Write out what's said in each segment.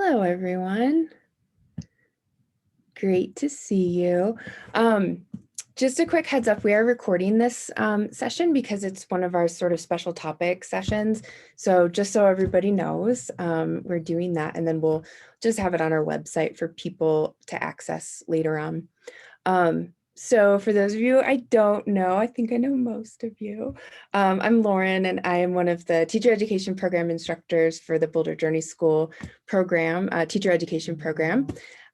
Hello, everyone. Great to see you. Just a quick heads up, we are recording this session because it's one of our sort of special topic sessions. So just so everybody knows, we're doing that, and then we'll just have it on our website for people to access later on. So for those of you I don't know, I think I know most of you. I'm Lauren, and I am one of the teacher education program instructors for the Boulder Journey School program, teacher education program.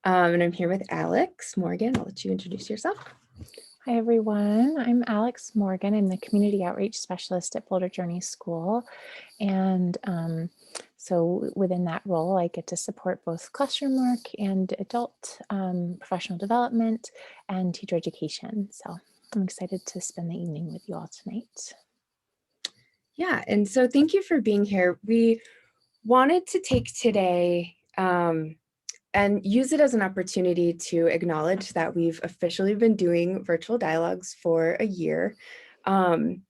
And I'm here with Alex Morgan. I'll let you introduce yourself. Hi, everyone. I'm Alex Morgan. I'm the Community Outreach Specialist at Boulder Journey School. And so within that role, I get to support both classroom work and adult professional development and teacher education. So I'm excited to spend the evening with you all tonight. Yeah, and so thank you for being here. We wanted to take today and use it as an opportunity to acknowledge that we've officially been doing virtual dialogues for a year. And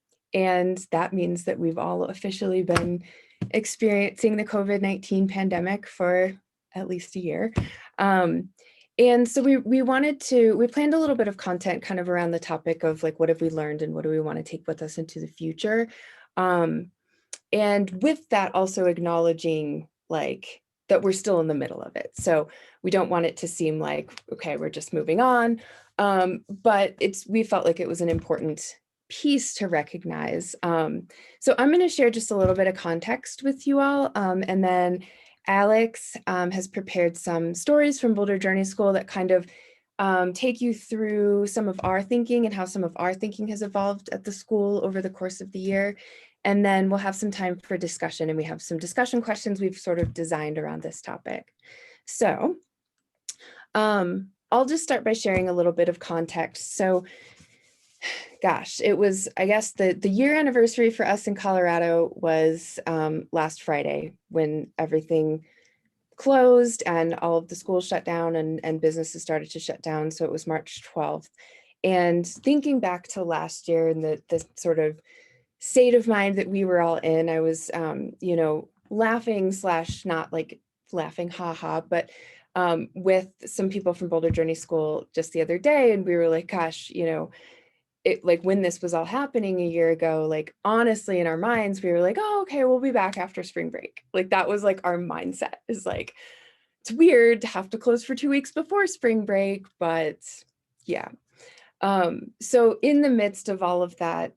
that means that we've all officially been experiencing the COVID-19 pandemic for at least a year. And so we planned a little bit of content kind of around the topic of like, what have we learned and what do we want to take with us into the future? And with that, also acknowledging like that we're still in the middle of it. So we don't want it to seem like, okay, we're just moving on. But we felt like it was an important piece to recognize. So I'm going to share just a little bit of context with you all. And then Alex has prepared some stories from Boulder Journey School that kind of take you through some of our thinking and how some of our thinking has evolved at the school over the course of the year. And then we'll have some time for discussion, and we have some discussion questions we've sort of designed around this topic. So I'll just start by sharing a little bit of context. So gosh, it was, I guess the year anniversary for us in Colorado was last Friday when everything closed and all of the schools shut down and businesses started to shut down. So it was March 12th. And thinking back to last year and the sort of state of mind that we were all in, I was, laughing / not like laughing, haha, but with some people from Boulder Journey School just the other day. And we were like, gosh, it, like when this was all happening a year ago, like honestly, in our minds, we were like, oh, okay, we'll be back after spring break. Like that was like our mindset, is like, it's weird to have to close for 2 weeks before spring break, but yeah. So in the midst of all of that,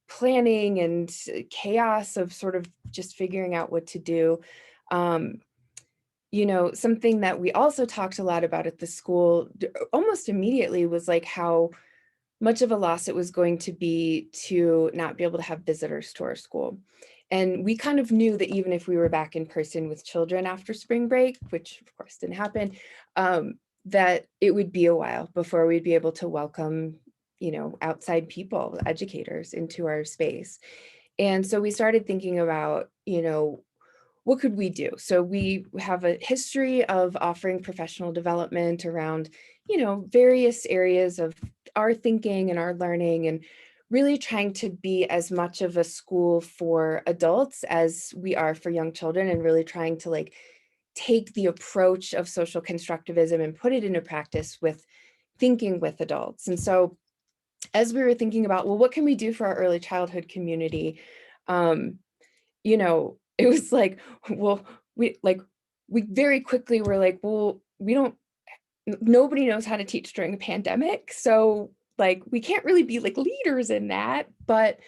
planning and chaos of sort of just figuring out what to do, something that we also talked a lot about at the school almost immediately was like how much of a loss it was going to be to not be able to have visitors to our school. And we kind of knew that even if we were back in person with children after spring break, which of course didn't happen, that it would be a while before we'd be able to welcome, outside people, educators into our space. And so we started thinking about, what could we do? So we have a history of offering professional development around, various areas of our thinking and our learning, and really trying to be as much of a school for adults as we are for young children, and really trying to like take the approach of social constructivism and put it into practice with thinking with adults. And so as we were thinking about, well, what can we do for our early childhood community? It was like, well, we very quickly were like, well, nobody knows how to teach during a pandemic. So like, we can't really be like leaders in that, but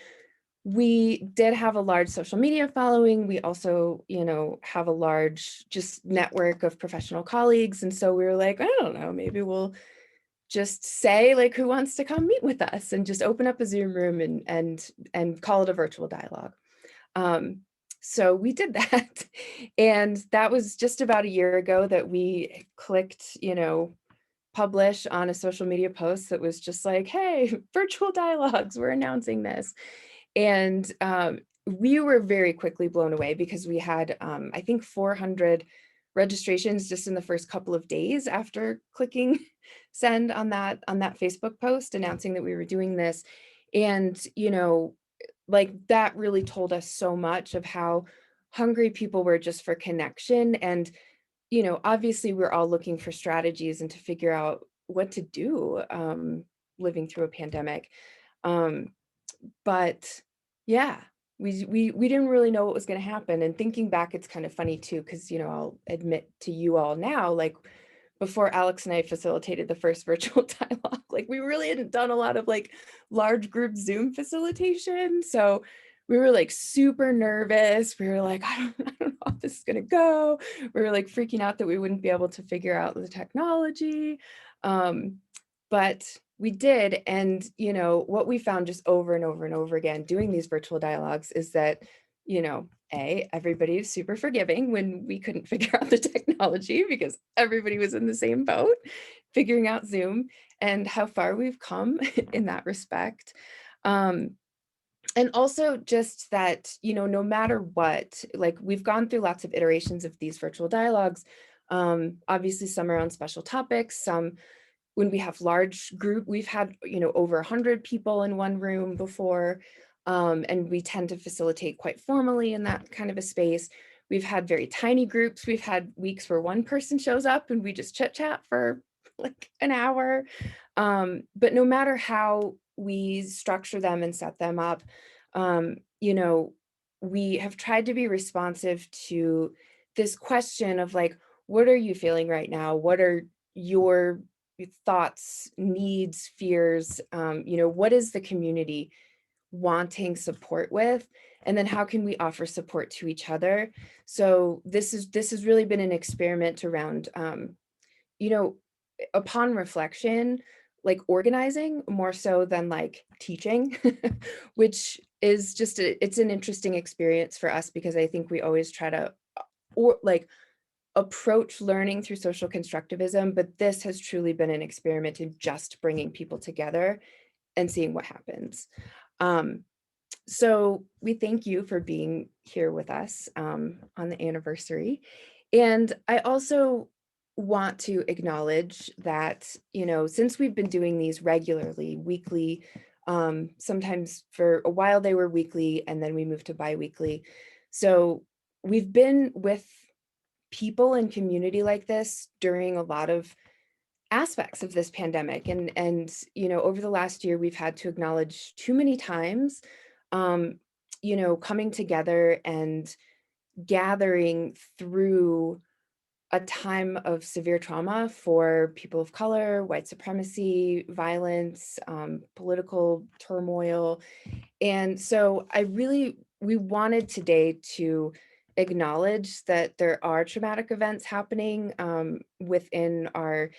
we did have a large social media following. We also, have a large just network of professional colleagues. And so we were like, I don't know, maybe we'll just say like, who wants to come meet with us, and just open up a Zoom room and call it a virtual dialogue. So we did that. And that was just about a year ago that we clicked, publish on a social media post that was just like, hey, virtual dialogues, we're announcing this. And we were very quickly blown away because we had, I think, 400 registrations just in the first couple of days after clicking send on that Facebook post announcing that we were doing this. And, like that really told us so much of how hungry people were just for connection, and obviously we're all looking for strategies and to figure out what to do living through a pandemic. Um, but yeah, we didn't really know what was going to happen. And thinking back, it's kind of funny too, because I'll admit to you all now, like before Alex and I facilitated the first virtual dialogue, like we really hadn't done a lot of like large group Zoom facilitation. So we were like super nervous. We were like, I don't know how this is gonna go. We were like freaking out that we wouldn't be able to figure out the technology. Um, but we did. And what we found just over and over and over again doing these virtual dialogues is that, everybody is super forgiving when we couldn't figure out the technology because everybody was in the same boat, figuring out Zoom and how far we've come in that respect. Um, and also just that, no matter what, like we've gone through lots of iterations of these virtual dialogues. Obviously, some are on special topics, some when we have large group, we've had, over 100 people in one room before, and we tend to facilitate quite formally in that kind of a space. We've had very tiny groups. We've had weeks where one person shows up and we just chit chat for like an hour. But no matter how we structure them and set them up, um, you know, we have tried to be responsive to this question of like, what are you feeling right now? What are your thoughts, needs, fears? What is the community wanting support with? And then how can we offer support to each other? So this has really been an experiment around you know, upon reflection, like organizing more so than like teaching, which is just it's an interesting experience for us because I think we always try to or like approach learning through social constructivism, but this has truly been an experiment in just bringing people together and seeing what happens. Um, so we thank you for being here with us on the anniversary. And I also want to acknowledge that, since we've been doing these regularly, weekly, sometimes for a while they were weekly and then we moved to biweekly. So we've been with people and community like this during a lot of aspects of this pandemic and over the last year we've had to acknowledge too many times um coming together and gathering through a time of severe trauma for people of color, white supremacy, violence, political turmoil. And so we wanted today to acknowledge that there are traumatic events happening within our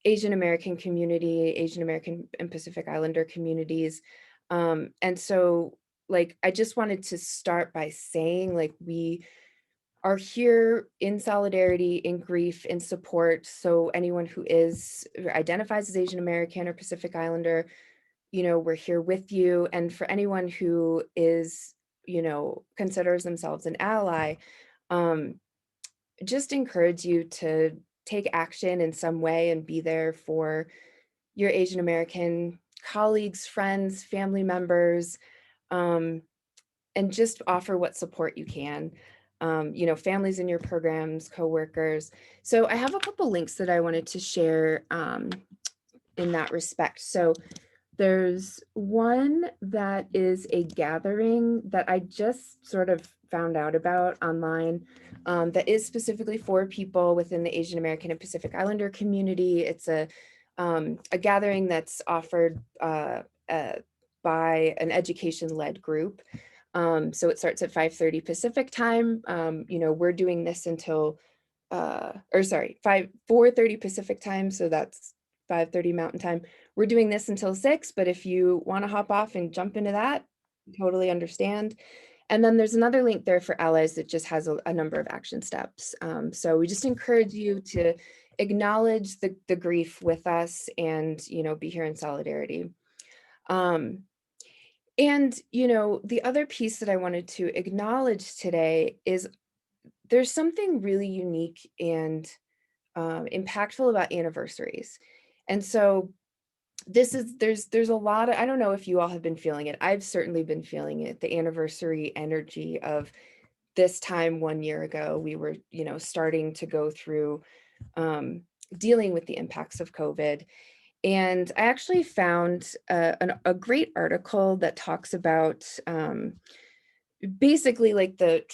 Asian American community, Asian American and Pacific Islander communities. And so, like, I just wanted to start by saying, like, we are here in solidarity, in grief, in support. So anyone who identifies as Asian American or Pacific Islander, we're here with you. And for anyone who is, considers themselves an ally, um, just encourage you to take action in some way and be there for your Asian American colleagues, friends, family members, um, and just offer what support you can. Families in your programs, coworkers. So I have a couple links that I wanted to share in that respect. So there's one that is a gathering that I just sort of found out about online that is specifically for people within the Asian American and Pacific Islander community. It's a gathering that's offered by an education-led group. So it starts at 5:30 Pacific time. We're doing this until, 4:30 Pacific time. So that's 5:30 Mountain time. We're doing this until 6, but if you want to hop off and jump into that, totally understand. And then there's another link there for allies that just has a number of action steps. So we just encourage you to acknowledge the grief with us and, be here in solidarity. Um, and the other piece that I wanted to acknowledge today is there's something really unique and impactful about anniversaries. And so there's a lot of, I don't know if you all have been feeling it. I've certainly been feeling it, the anniversary energy of this time 1 year ago, we were, starting to go through um, dealing with the impacts of COVID. And I actually found a great article that talks about basically like the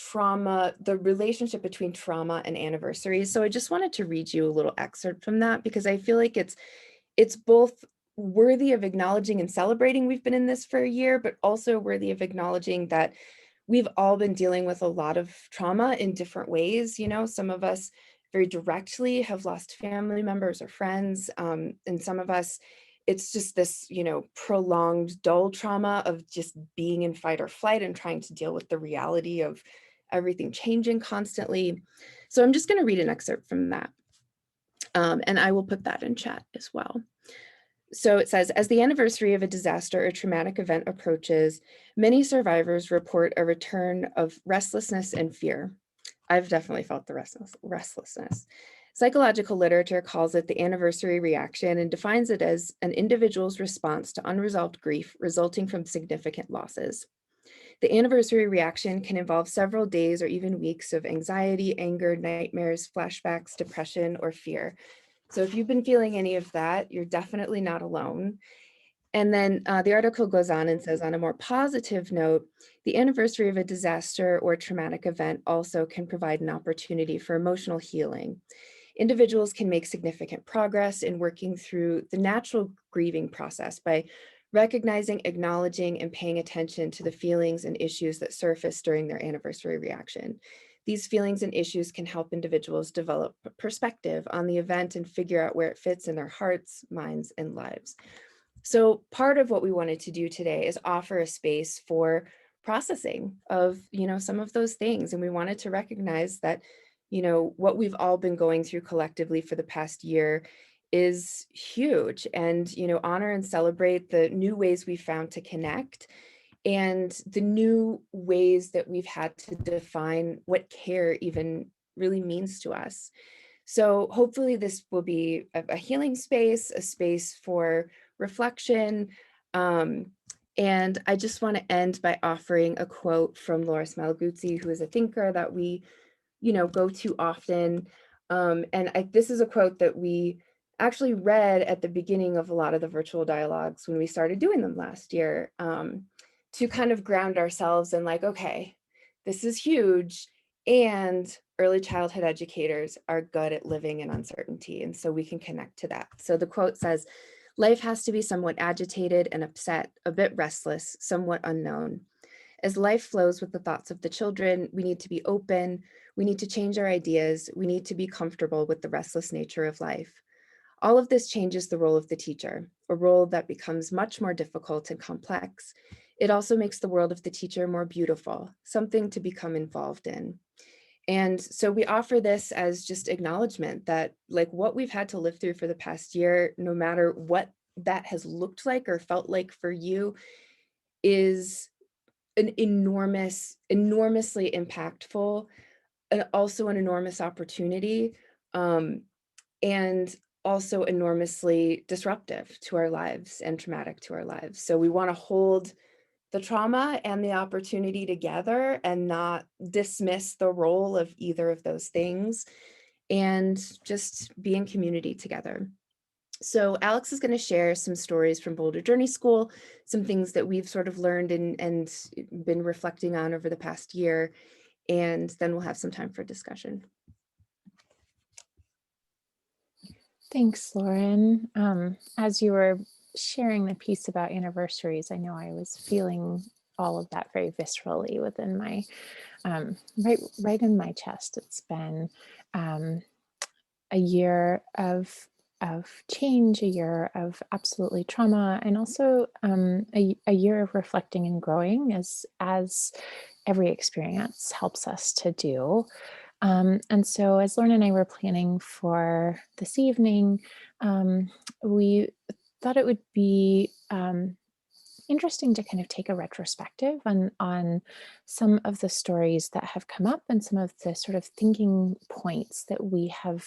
relationship between trauma and anniversaries. So I just wanted to read you a little excerpt from that because I feel like it's both worthy of acknowledging and celebrating we've been in this for a year, but also worthy of acknowledging that we've all been dealing with a lot of trauma in different ways. Some of us very directly have lost family members or friends, and some of us, it's just this, prolonged dull trauma of just being in fight or flight and trying to deal with the reality of everything changing constantly. So I'm just going to read an excerpt from that, and I will put that in chat as well. So it says, as the anniversary of a disaster or traumatic event approaches, many survivors report a return of restlessness and fear. I've definitely felt the restlessness. Psychological literature calls it the anniversary reaction and defines it as an individual's response to unresolved grief resulting from significant losses. The anniversary reaction can involve several days or even weeks of anxiety, anger, nightmares, flashbacks, depression, or fear. So if you've been feeling any of that, you're definitely not alone. And then the article goes on and says, on a more positive note, the anniversary of a disaster or traumatic event also can provide an opportunity for emotional healing. Individuals can make significant progress in working through the natural grieving process by recognizing, acknowledging, and paying attention to the feelings and issues that surface during their anniversary reaction. These feelings and issues can help individuals develop perspective on the event and figure out where it fits in their hearts, minds, and lives. So part of what we wanted to do today is offer a space for processing of, some of those things. And we wanted to recognize that, what we've all been going through collectively for the past year is huge, and, honor and celebrate the new ways we found to connect and the new ways that we've had to define what care even really means to us. So hopefully this will be a healing space, a space for reflection. Um, and I just want to end by offering a quote from Loris Malaguzzi, who is a thinker that we, go to often. This is a quote that we actually read at the beginning of a lot of the virtual dialogues when we started doing them last year, to kind of ground ourselves in like, okay, this is huge. And early childhood educators are good at living in uncertainty. And so we can connect to that. So the quote says, life has to be somewhat agitated and upset, a bit restless, somewhat unknown. As life flows with the thoughts of the children, we need to be open, we need to change our ideas, we need to be comfortable with the restless nature of life. All of this changes the role of the teacher, a role that becomes much more difficult and complex. It also makes the world of the teacher more beautiful, something to become involved in. And so we offer this as just acknowledgement that like what we've had to live through for the past year, no matter what that has looked like or felt like for you, is an enormously impactful, and also an enormous opportunity, um, and also enormously disruptive to our lives and traumatic to our lives. So we want to hold the trauma and the opportunity together and not dismiss the role of either of those things and just be in community together. So Alex is going to share some stories from Boulder Journey School, some things that we've sort of learned and been reflecting on over the past year, and then we'll have some time for discussion. Thanks, Lauren. As you were sharing the piece about anniversaries, I know I was feeling all of that very viscerally within my, right in my chest. It's been a year of change, a year of absolutely trauma, and also a year of reflecting and growing as every experience helps us to do. And so as Lauren and I were planning for this evening, we thought it would be interesting to kind of take a retrospective on some of the stories that have come up and some of the sort of thinking points that we have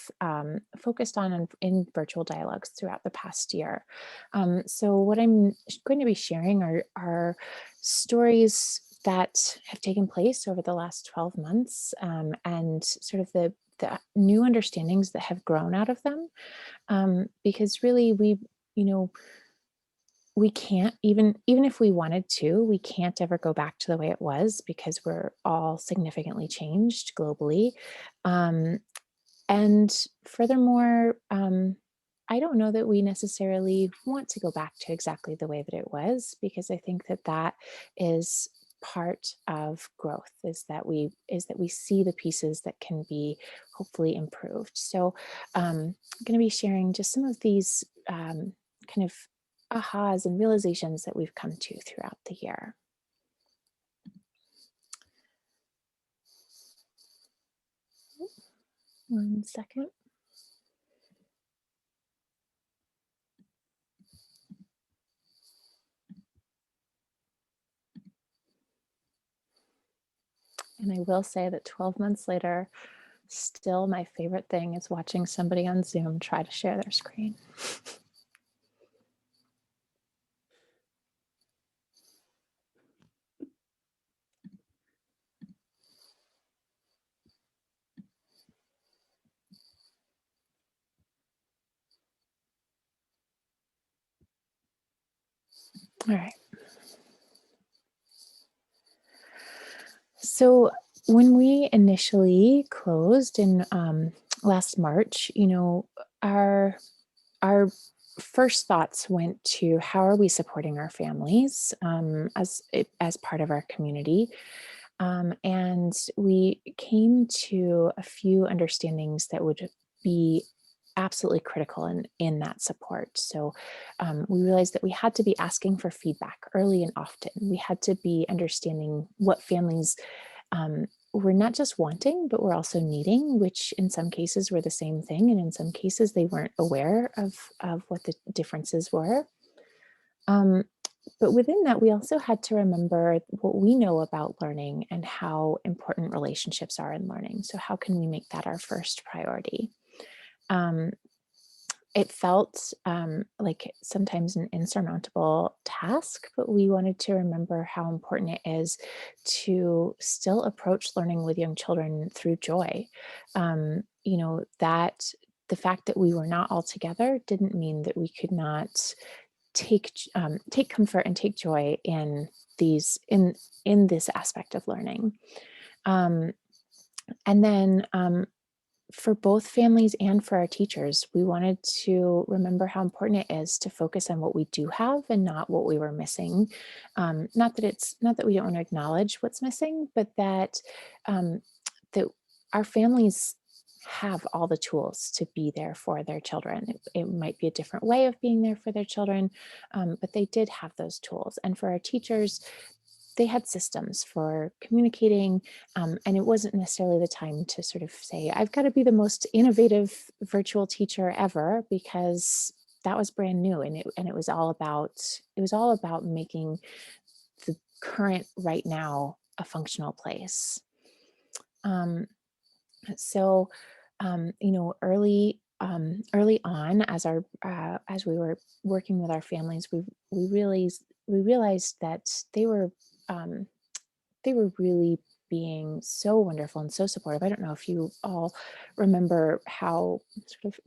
focused on in virtual dialogues throughout the past year. So what I'm going to be sharing are stories that have taken place over the last 12 months, and sort of the new understandings that have grown out of them. Because really you know, we can't, even if we wanted to, we can't ever go back to the way it was because we're all significantly changed globally. Um, and furthermore, I don't know that we necessarily want to go back to exactly the way that it was, because I think that that is part of growth, is that we see the pieces that can be hopefully improved. So I'm going to be sharing just some of these kind of ahas and realizations that we've come to throughout the year. One second. And I will say that 12 months later, still my favorite thing is watching somebody on Zoom try to share their screen. All right. So when we initially closed in last March, our first thoughts went to how are we supporting our families as part of our community. And we came to a few understandings that would be absolutely critical in that support. So we realized that we had to be asking for feedback early and often. We had to be understanding what families were not just wanting, but were also needing, which in some cases were the same thing. And in some cases, they weren't aware of what the differences were. Um, but within that, we also had to remember what we know about learning and how important relationships are in learning. So how can we make that our first priority? Um, it felt like sometimes an insurmountable task, but we wanted to remember how important it is to still approach learning with young children through joy. That the fact that we were not all together didn't mean that we could not take comfort and take joy in this aspect of learning. Um, and then for both families and for our teachers, we wanted to remember how important it is to focus on what we do have and not what we were missing. Not that we don't want to acknowledge what's missing, but um, that our families have all the tools to be there for their children. It might be a different way of being there for their children, but they did have those tools. And for our teachers, they had systems for communicating, and it wasn't necessarily the time to sort of say, I've got to be the most innovative virtual teacher ever, because that was brand new, and it was all about making the current right now a functional place. Um, so early on, as we were working with our families, we realized that they were um, they were really being so wonderful and so supportive. I don't know if you all remember how sort of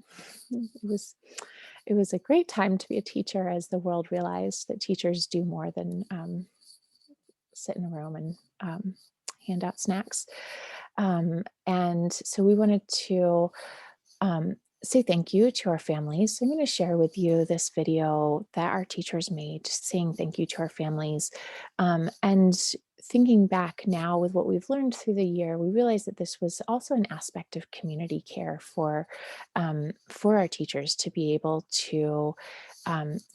it was a great time to be a teacher, as the world realized that teachers do more than sit in a room and hand out snacks. And so we wanted to say thank you to our families. So I'm going to share with you this video that our teachers made, saying thank you to our families. And thinking back now with what we've learned through the year, we realized that this was also an aspect of community care for our teachers to be able to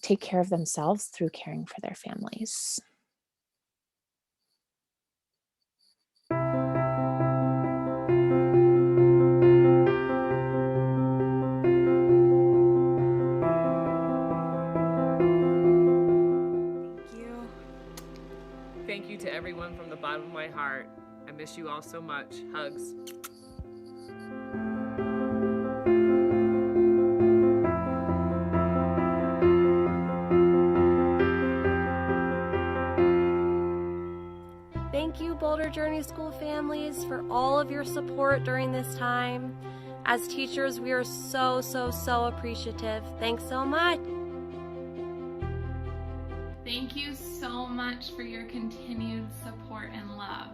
take care of themselves through caring for their families. Thank you. Thank you to everyone from the bottom of my heart. I miss you all so much. Hugs. Boulder Journey School families, for all of your support during this time. As teachers, we are so appreciative. Thanks so much. Thank you so much for your continued support and love.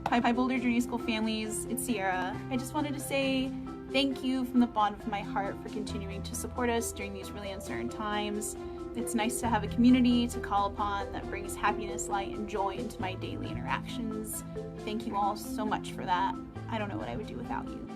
Hi Boulder Journey School families, it's Sierra. I just wanted to say thank you from the bottom of my heart for continuing to support us during these really uncertain times. It's nice to have a community to call upon that brings happiness, light, and joy into my daily interactions. Thank you all so much for that. I don't know what I would do without you.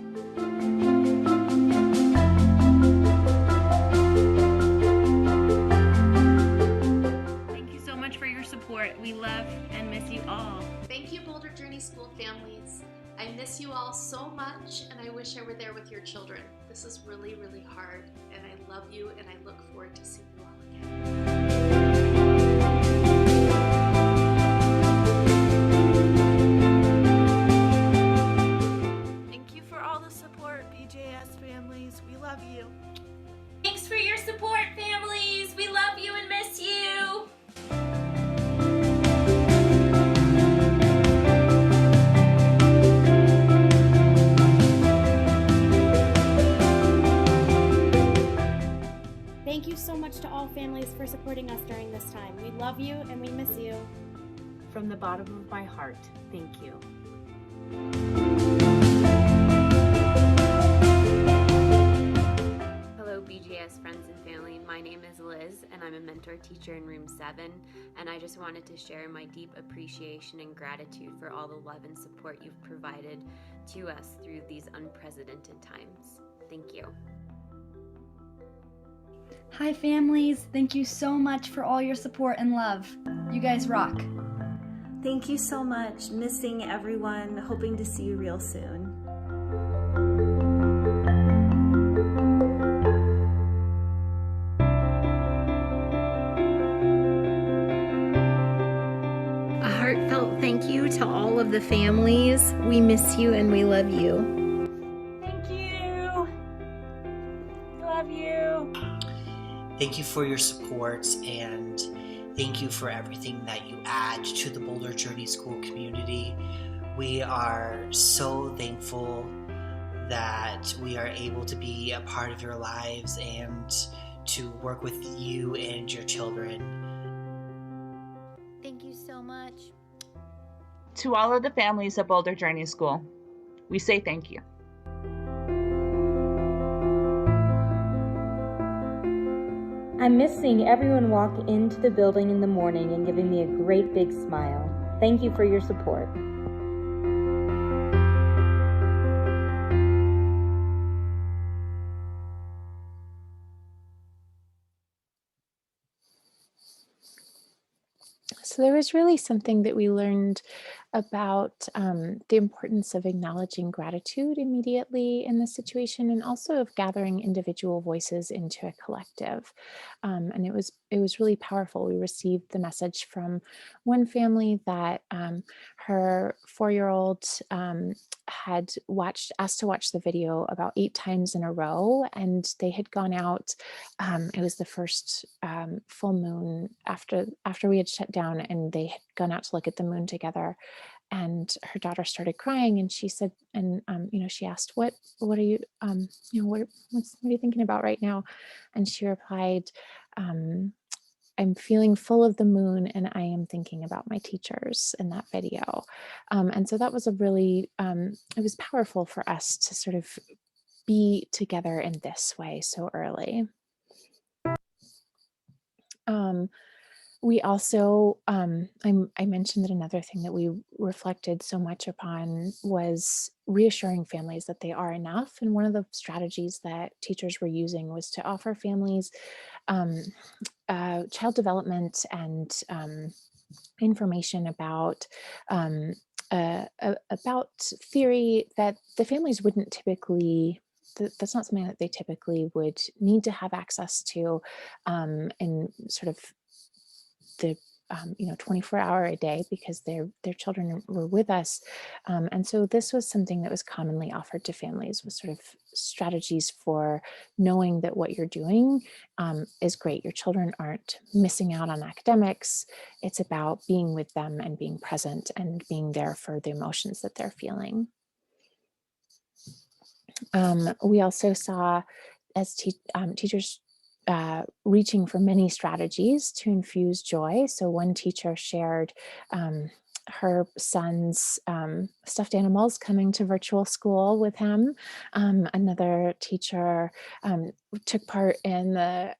Thank you so much for your support. We love and miss you all. Thank you, Boulder Journey School families. I miss you all so much, and I wish I were there with your children. This is really hard, and I love you, and I look forward to seeing you all again. Thank you for all the support, BJS families. We love you. Thanks for your support, families. We love you and miss you. Thank you so much to all families for supporting us during this time. We love you and we miss you. From the bottom of my heart, thank you. Hello BJS friends and family, my name is Liz and I'm a mentor teacher in room 7, and I just wanted to share my deep appreciation and gratitude for all the love and support you've provided to us through these unprecedented times. Thank you. Hi families, thank you so much for all your support and love. You guys rock. Thank you so much. Missing everyone, hoping to see you real soon. A heartfelt thank you to all of the families. We miss you and we love you. Thank you. Love you. Thank you for your support, and thank you for everything that you add to the Boulder Journey School community. We are so thankful that we are able to be a part of your lives and to work with you and your children. Thank you so much. To all of the families at Boulder Journey School, we say thank you. I miss seeing everyone walk into the building in the morning and giving me a great big smile. Thank you for your support. So there was really something that we learned about the importance of acknowledging gratitude immediately in this situation, and also of gathering individual voices into a collective. And it was really powerful. We received the message from one family that her 4-year-old had asked to watch the video about 8 times in a row, and they had gone out. It was the first full moon after we had shut down, and they had gone out to look at the moon together. And her daughter started crying, and she said, and she asked, "What are you, what are you thinking about right now?" And she replied, "I'm feeling full of the moon, and I am thinking about my teachers in that video." And so that was a really, it was powerful for us to sort of be together in this way so early. We also, I mentioned that another thing that we reflected so much upon was reassuring families that they are enough. And one of the strategies that teachers were using was to offer families child development and information about theory that the families wouldn't typically, that's not something that they typically would need to have access to in sort of the 24-hour a day because their children were with us. And so this was something that was commonly offered to families, was sort of strategies for knowing that what you're doing is great. Your children aren't missing out on academics. It's about being with them and being present and being there for the emotions that they're feeling. We also saw as teachers reaching for many strategies to infuse joy. So one teacher shared her son's stuffed animals coming to virtual school with him. Another teacher took part in the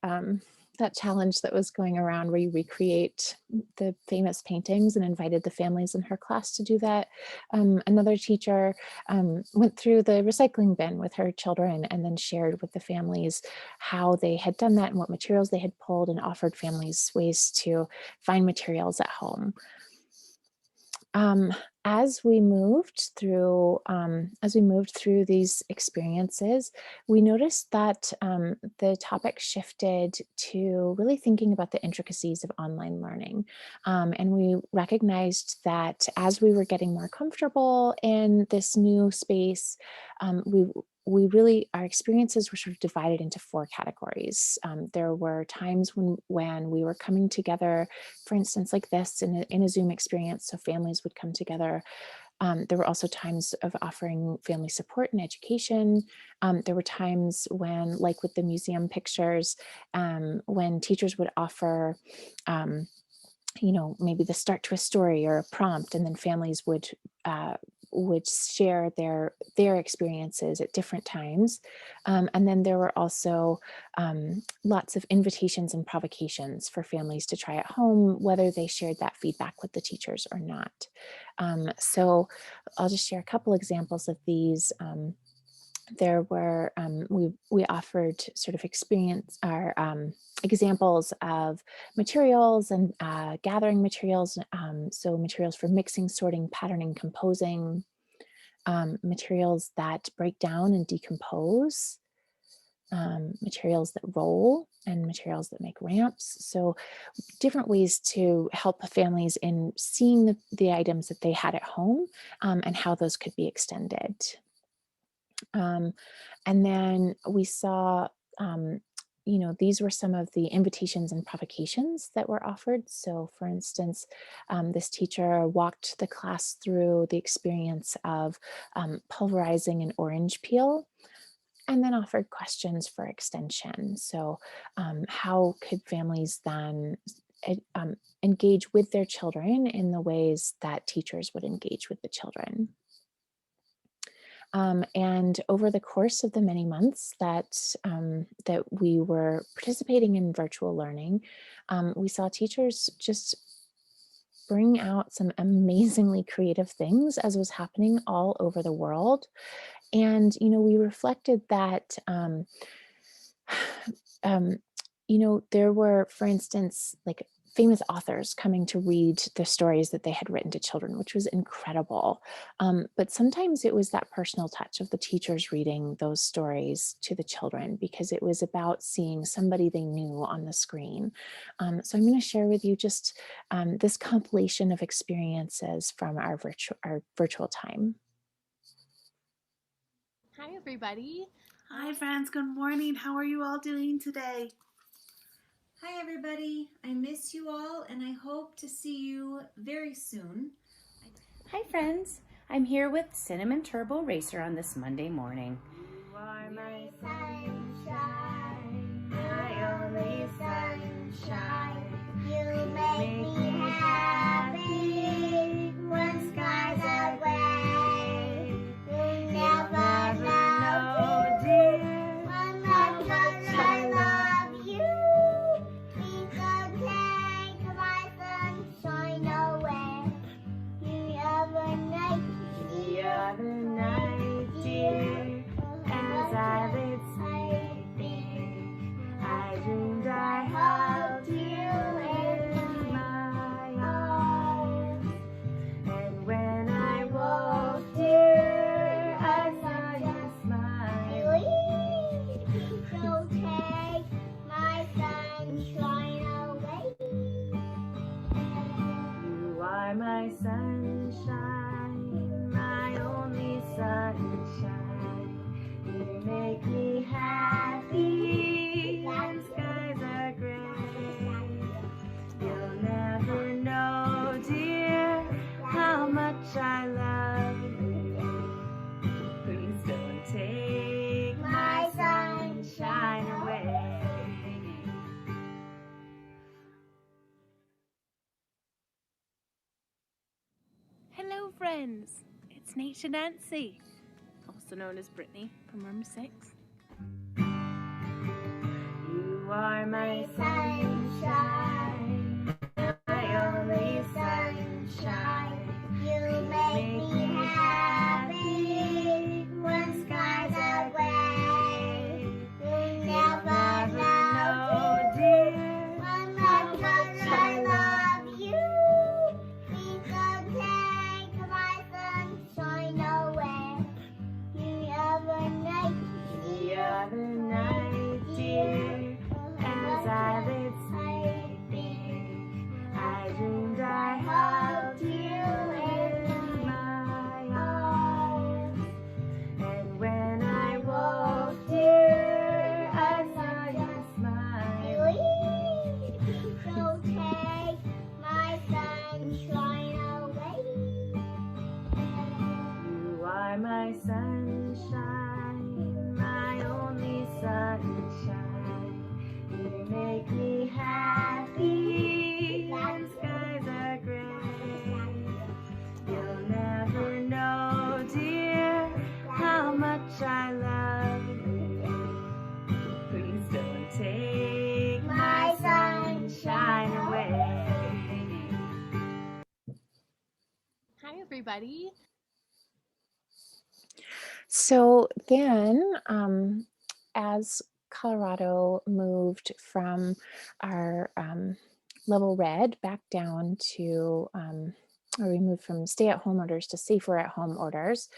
that challenge that was going around where you recreate the famous paintings and invited the families in her class to do that. Another teacher went through the recycling bin with her children and then shared with the families how they had done that and what materials they had pulled, and offered families ways to find materials at home. As we moved through these experiences, we noticed that the topic shifted to really thinking about the intricacies of online learning. And we recognized that as we were getting more comfortable in this new space, our experiences were sort of divided into 4 categories. There were times when we were coming together, for instance, like this in a Zoom experience, so families would come together. There were also times of offering family support and education. There were times when, like with the museum pictures, when teachers would offer maybe the start to a story or a prompt, and then families would share their experiences at different times. And then there were also lots of invitations and provocations for families to try at home, whether they shared that feedback with the teachers or not. So I'll just share a couple examples of these. There were, we offered sort of examples of materials and gathering materials. So materials for mixing, sorting, patterning, composing, materials that break down and decompose, materials that roll, and materials that make ramps. So different ways to help families in seeing the items that they had at home and how those could be extended. And then we saw, these were some of the invitations and provocations that were offered. So for instance, this teacher walked the class through the experience of pulverizing an orange peel, and then offered questions for extension. So how could families then engage with their children in the ways that teachers would engage with the children? And over the course of the many months that we were participating in virtual learning, we saw teachers just bring out some amazingly creative things as was happening all over the world. And, we reflected that, there were, for instance, like famous authors coming to read the stories that they had written to children, which was incredible. But sometimes it was that personal touch of the teachers reading those stories to the children, because it was about seeing somebody they knew on the screen. So I'm going to share with you just this compilation of experiences from our virtual time. Hi, everybody. Hi, friends. Good morning. How are you all doing today? Hi, everybody. I miss you all, and I hope to see you very soon. Hi, friends. I'm here with Cinnamon Turbo Racer on this Monday morning. You are my sunshine, my only sunshine. You make me happy when skies are gray. You never know, dear, how much I love you. Please don't take my sunshine away. The other night, dear, as I lay sleeping, I dreamed I hugged you in my sunshine, my only sunshine. You make me happy when skies are gray. You'll never know, dear, how much I love you. Please don't take my sunshine away. Hello friends, it's Nature Nancy, also known as Brittany from Room 6. You are my sunshine, my only sunshine. You make me happy when skies are gray. You'll never know, dear, how much I love you. Please don't take my sunshine away. The other night, dear, as I lay sleeping, I dreamed I hugged you in my arms. And when I woke, dear, I saw you smile. Please don't take my sunshine away. You are my sunshine, my only sunshine. You make me happy when skies are gray. You'll never know, dear, how much I love you. Please don't take my sunshine away. Hi, everybody. So then, as Colorado moved from our level red back down to, or we moved from stay-at-home orders to safer-at-home orders,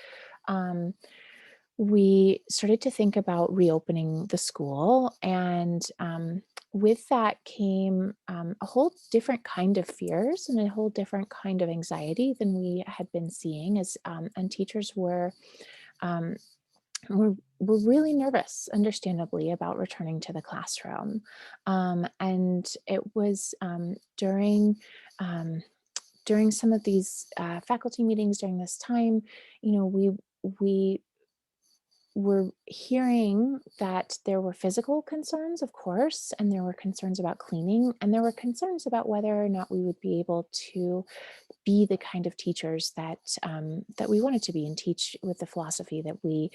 we started to think about reopening the school, and with that came a whole different kind of fears and a whole different kind of anxiety than we had been seeing, as and teachers were really nervous, understandably, about returning to the classroom. And it was during some of these faculty meetings during this time, you know, we were hearing that there were physical concerns, of course, and there were concerns about cleaning, and there were concerns about whether or not we would be able to be the kind of teachers that that we wanted to be and teach with the philosophy that we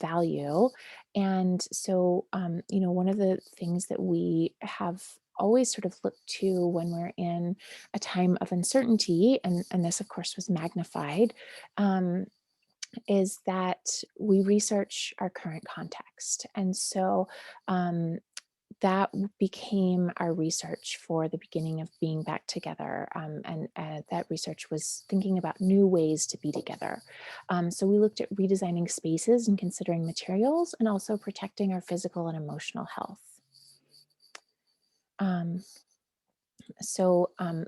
value. And so, you know, one of the things that we have always sort of looked to when we're in a time of uncertainty, and this, of course, was magnified, is that we research our current context. And so that became our research for the beginning of being back together. And that research was thinking about new ways to be together. So we looked at redesigning spaces and considering materials, and also protecting our physical and emotional health.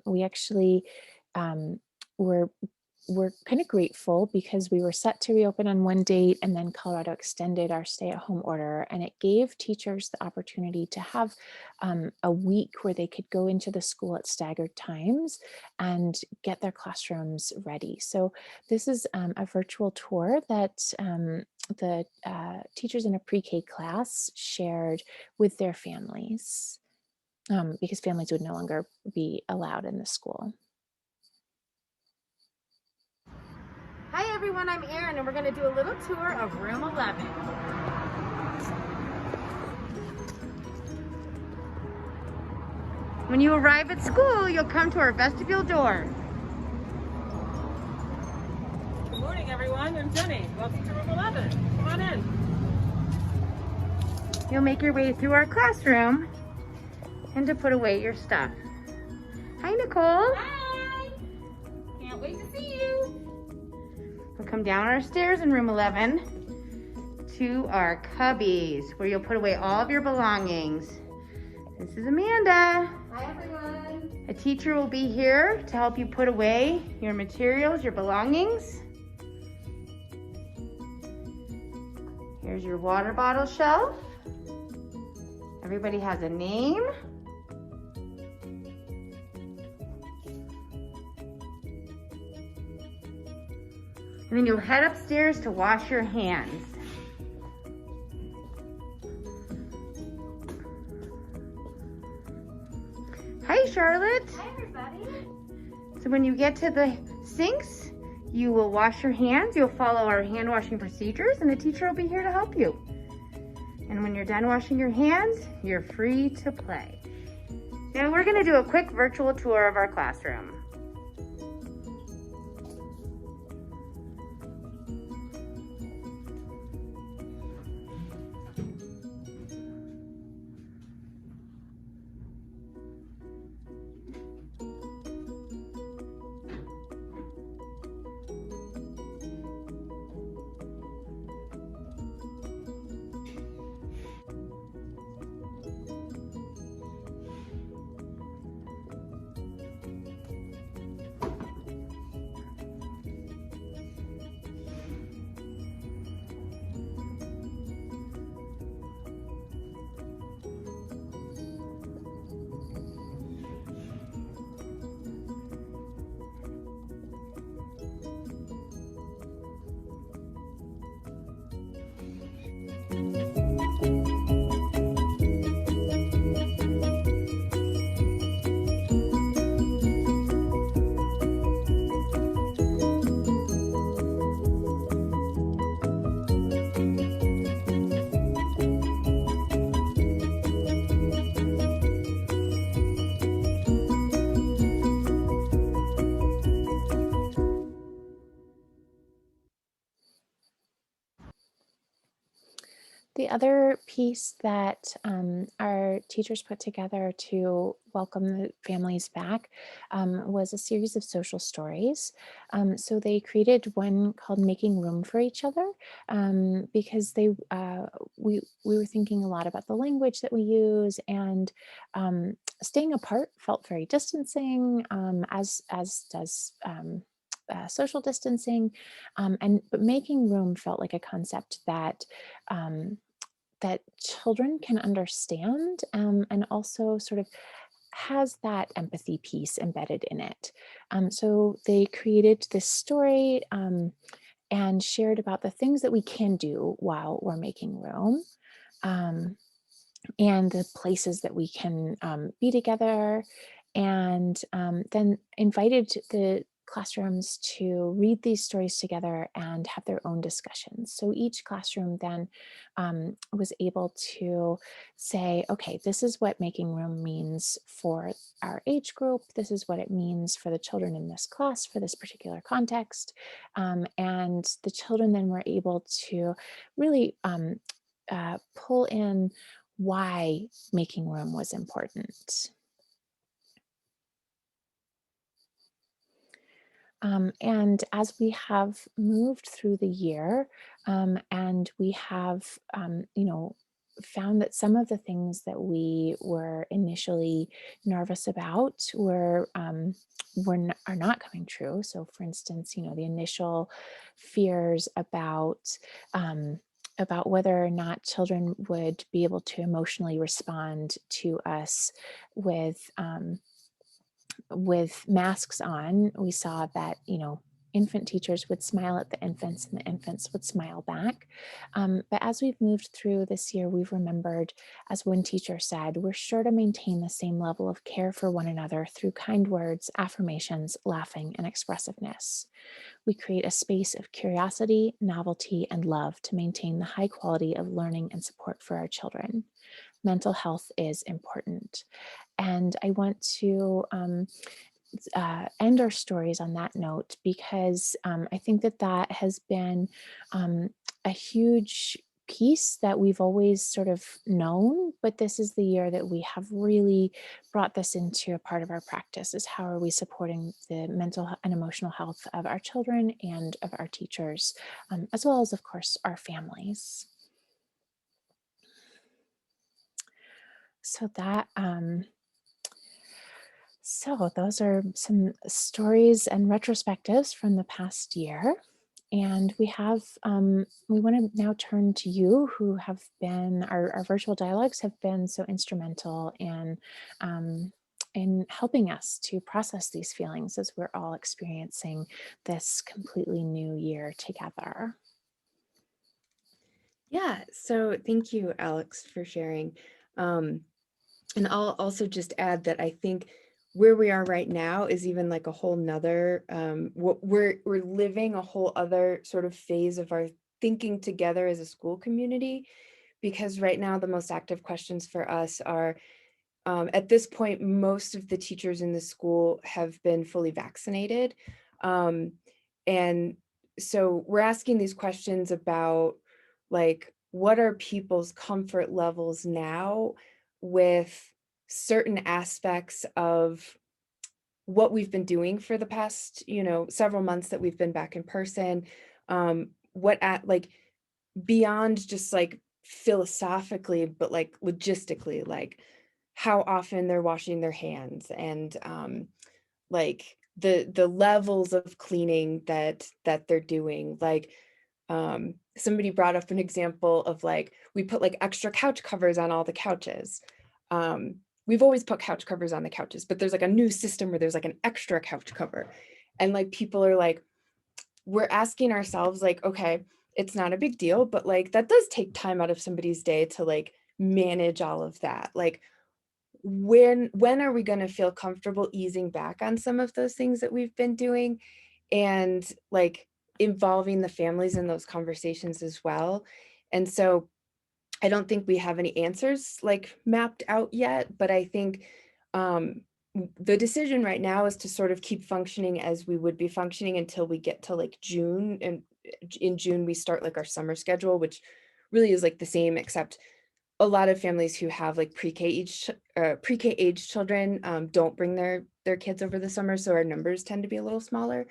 We actually we're kind of grateful, because we were set to reopen on one date, and then Colorado extended our stay-at-home order, and it gave teachers the opportunity to have a week where they could go into the school at staggered times and get their classrooms ready. So this is a virtual tour that the teachers in a pre-K class shared with their families, because families would no longer be allowed in the school. Hi everyone, I'm Erin, and we're going to do a little tour of room 11. When you arrive at school, you'll come to our vestibule door. Good morning, everyone. I'm Jenny. Welcome to room 11. Come on in. You'll make your way through our classroom and to put away your stuff. Hi, Nicole. Hi. Can't wait to see you. We'll come down our stairs in room 11 to our cubbies, where you'll put away all of your belongings. This is Amanda. Hi, everyone. A teacher will be here to help you put away your materials, your belongings. Here's your water bottle shelf. Everybody has a name. And then you'll head upstairs to wash your hands. Hi, Charlotte. Hi, everybody. So when you get to the sinks, you will wash your hands. You'll follow our hand washing procedures, and the teacher will be here to help you. And when you're done washing your hands, you're free to play. Now we're going to do a quick virtual tour of our classroom. The other piece that our teachers put together to welcome the families back was a series of social stories. So they created one called Making Room for Each Other because we were thinking a lot about the language that we use, and staying apart felt very distancing, as does social distancing, but making room felt like a concept that that children can understand, and also sort of has that empathy piece embedded in it. So they created this story and shared about the things that we can do while we're making room, and the places that we can be together, and then invited the classrooms to read these stories together and have their own discussions. So each classroom then was able to say, okay, this is what making room means for our age group. This is what it means for the children in this class for this particular context. And the children then were able to really pull in why making room was important. And as we have moved through the year, and we have, found that some of the things that we were initially nervous about are not coming true. So, for instance, the initial fears about whether or not children would be able to emotionally respond to us with masks on. We saw that, infant teachers would smile at the infants and the infants would smile back. But as we've moved through this year, we've remembered, as one teacher said, we're sure to maintain the same level of care for one another through kind words, affirmations, laughing, and expressiveness. We create a space of curiosity, novelty, and love to maintain the high quality of learning and support for our children. Mental health is important. And I want to end our stories on that note, because I think that has been a huge piece that we've always sort of known, but this is the year that we have really brought this into a part of our practice, is how are we supporting the mental and emotional health of our children and of our teachers, as well as, of course, our families. So So those are some stories and retrospectives from the past year. And we want to now turn to you who have been, our virtual dialogues have been so instrumental in helping us to process these feelings as we're all experiencing this completely new year together. Yeah, so thank you, Alex, for sharing. And I'll also just add that I think where we are right now is even like a whole nother, we're living a whole other sort of phase of our thinking together as a school community, because right now the most active questions for us are, at this point, most of the teachers in the school have been fully vaccinated. And so we're asking these questions about like, what are people's comfort levels now with certain aspects of what we've been doing for the past, several months that we've been back in person, like beyond just like philosophically, but like logistically, like how often they're washing their hands and like the levels of cleaning that they're doing. Like somebody brought up an example of like, we put like extra couch covers on all the couches. We've always put couch covers on the couches, but there's like a new system where there's like an extra couch cover. And like people are like, we're asking ourselves like, okay, it's not a big deal, but like that does take time out of somebody's day to like manage all of that. Like when are we going to feel comfortable easing back on some of those things that we've been doing and like involving the families in those conversations as well? And so I don't think we have any answers like mapped out yet, but I think the decision right now is to sort of keep functioning as we would be functioning until we get to like June. And in June, we start like our summer schedule, which really is like the same, except a lot of families who have like pre-K age children don't bring their kids over the summer. So our numbers tend to be a little smaller.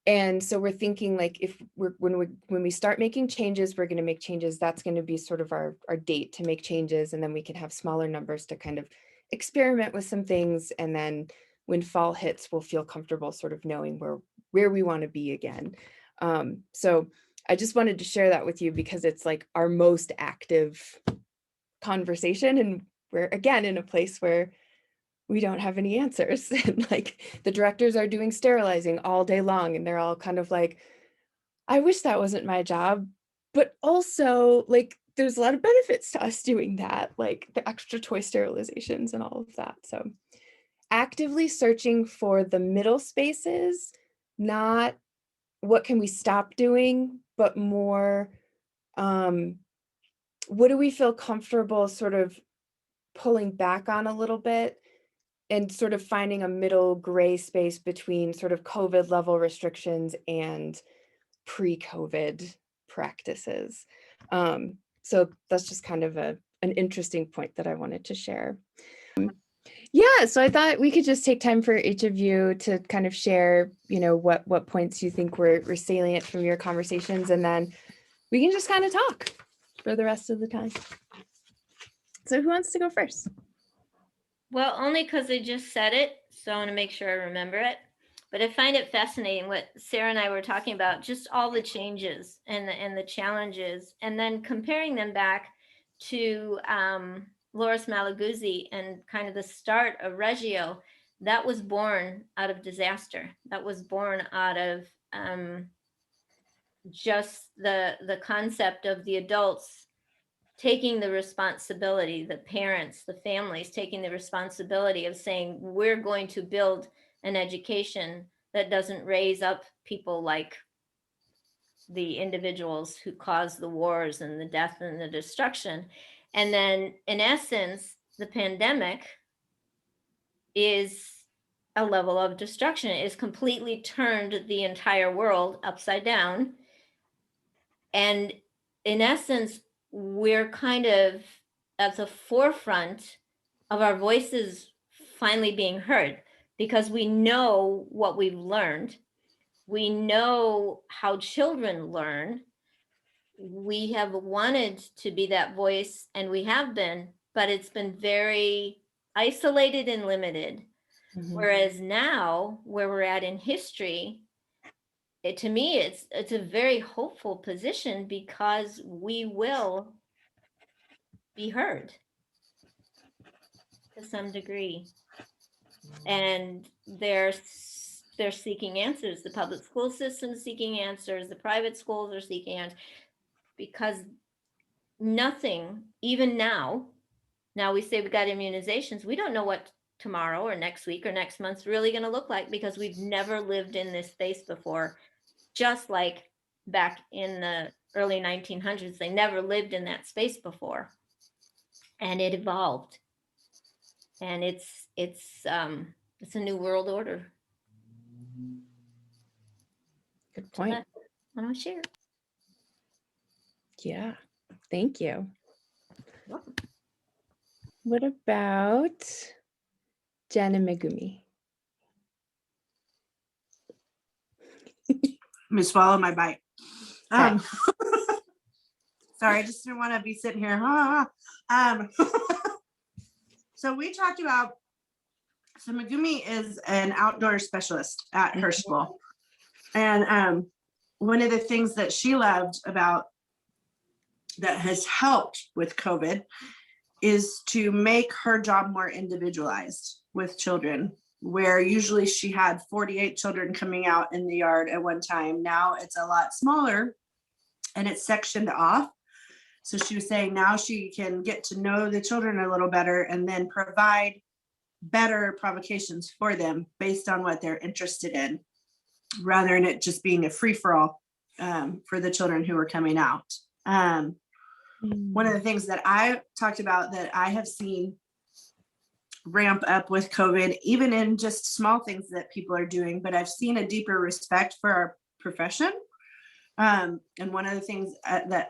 And so we're thinking like when we start making changes, we're going to make changes. That's going to be sort of our date to make changes. And then we can have smaller numbers to kind of experiment with some things. And then when fall hits, we'll feel comfortable sort of knowing where we want to be again. So I just wanted to share that with you because it's like our most active conversation. And we're again in a place where we don't have any answers. And like the directors are doing sterilizing all day long and they're all kind of like, I wish that wasn't my job, but also like there's a lot of benefits to us doing that, like the extra toy sterilizations and all of that. So actively searching for the middle spaces, not what can we stop doing, but more what do we feel comfortable sort of pulling back on a little bit and sort of finding a middle gray space between sort of COVID level restrictions and pre-COVID practices. So that's just kind of an interesting point that I wanted to share. Yeah, so I thought we could just take time for each of you to kind of share, what points you think were salient from your conversations, and then we can just kind of talk for the rest of the time. So who wants to go first? Well, only because I just said it, so I want to make sure I remember it. But I find it fascinating what Sarah and I were talking about, just all the changes and the challenges, and then comparing them back to Loris Malaguzzi and kind of the start of Reggio. That was born out of disaster. That was born out of just the concept of the adults taking the responsibility, the parents, the families taking the responsibility of saying, we're going to build an education that doesn't raise up people like the individuals who caused the wars and the death and the destruction. And then in essence, the pandemic is a level of destruction. It has completely turned the entire world upside down. And in essence, we're kind of at the forefront of our voices finally being heard, because we know what we've learned. We know how children learn. We have wanted to be that voice, and we have been, but it's been very isolated and limited. Whereas now, where we're at in history, to me, it's a very hopeful position because we will be heard to some degree. And they're seeking answers. The public school system is seeking answers. The private schools are seeking answers, because nothing, even now we say we got immunizations. We don't know what tomorrow or next week or next month's really going to look like, because we've never lived in this space before. Just like back in the early 1900s, they never lived in that space before, and it evolved. And it's a new world order. Good point. I want to share. Yeah, thank you. What about Jen and Megumi? Let me swallow my bite. Sorry, I just didn't want to be sitting here. So we talked about, so Megumi is an outdoor specialist at her school. And one of the things that she loved about that has helped with COVID is to make her job more individualized with children, where usually she had 48 children coming out in the yard at one time. Now it's a lot smaller and it's sectioned off. So she was saying now she can get to know the children a little better and then provide better provocations for them based on what they're interested in, rather than it just being a free-for-all for the children who are coming out. One of the things that I talked about that I have seen ramp up with COVID, even in just small things that people are doing, but I've seen a deeper respect for our profession. And one of the things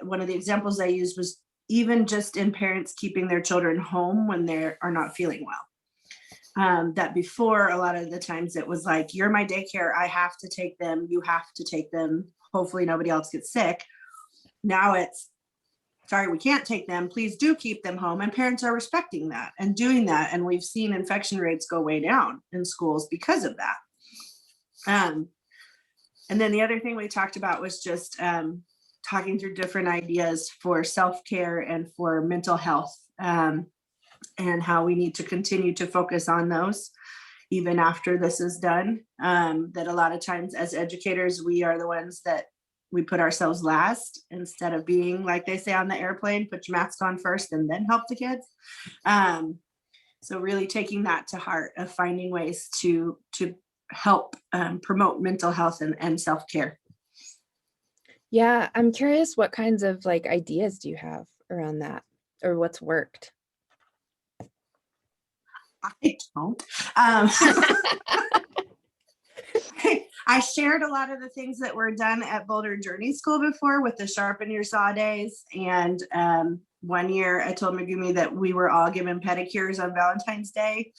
one of the examples I used was even just in parents keeping their children home when they are not feeling well. That before, a lot of the times it was like, you're my daycare, I have to take them, you have to take them, hopefully nobody else gets sick. Now it's, sorry, we can't take them, please do keep them home. And parents are respecting that and doing that. And we've seen infection rates go way down in schools because of that. And then the other thing we talked about was just talking through different ideas for self-care and for mental health, and how we need to continue to focus on those even after this is done. That a lot of times as educators, we are the ones that we put ourselves last, instead of being, like they say on the airplane, put your mask on first and then help the kids. So really taking that to heart of finding ways to help promote mental health and self-care. Yeah, I'm curious, what kinds of like ideas do you have around that, or what's worked? I don't. I shared a lot of the things that were done at Boulder Journey School before with the Sharpen Your Saw days. And one year I told Megumi that we were all given pedicures on Valentine's Day,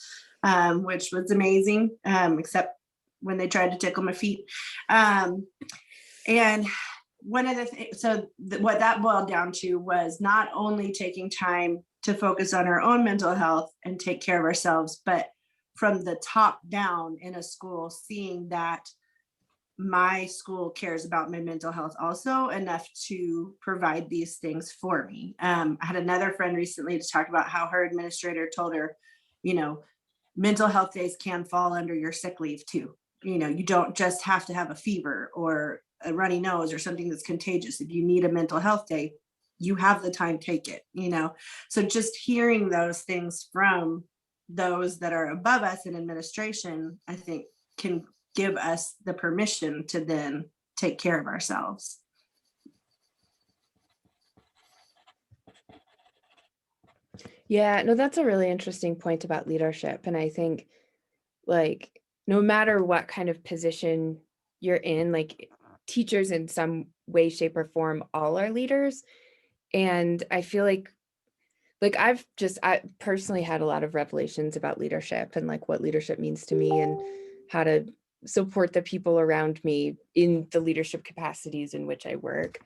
which was amazing, except when they tried to tickle my feet. And one of the things, what that boiled down to was not only taking time to focus on our own mental health and take care of ourselves, but from the top down in a school, seeing that my school cares about my mental health also enough to provide these things for me. I had another friend recently to talk about how her administrator told her, mental health days can fall under your sick leave too. You don't just have to have a fever or a runny nose or something that's contagious. If you need a mental health day, you have the time, take it, So just hearing those things from those that are above us in administration, I think can give us the permission to then take care of ourselves. Yeah, no, that's a really interesting point about leadership. And I think like, no matter what kind of position you're in, like teachers in some way, shape, or form, all are leaders. And I feel like I personally had a lot of revelations about leadership and like what leadership means to me and how to support the people around me in the leadership capacities in which I work.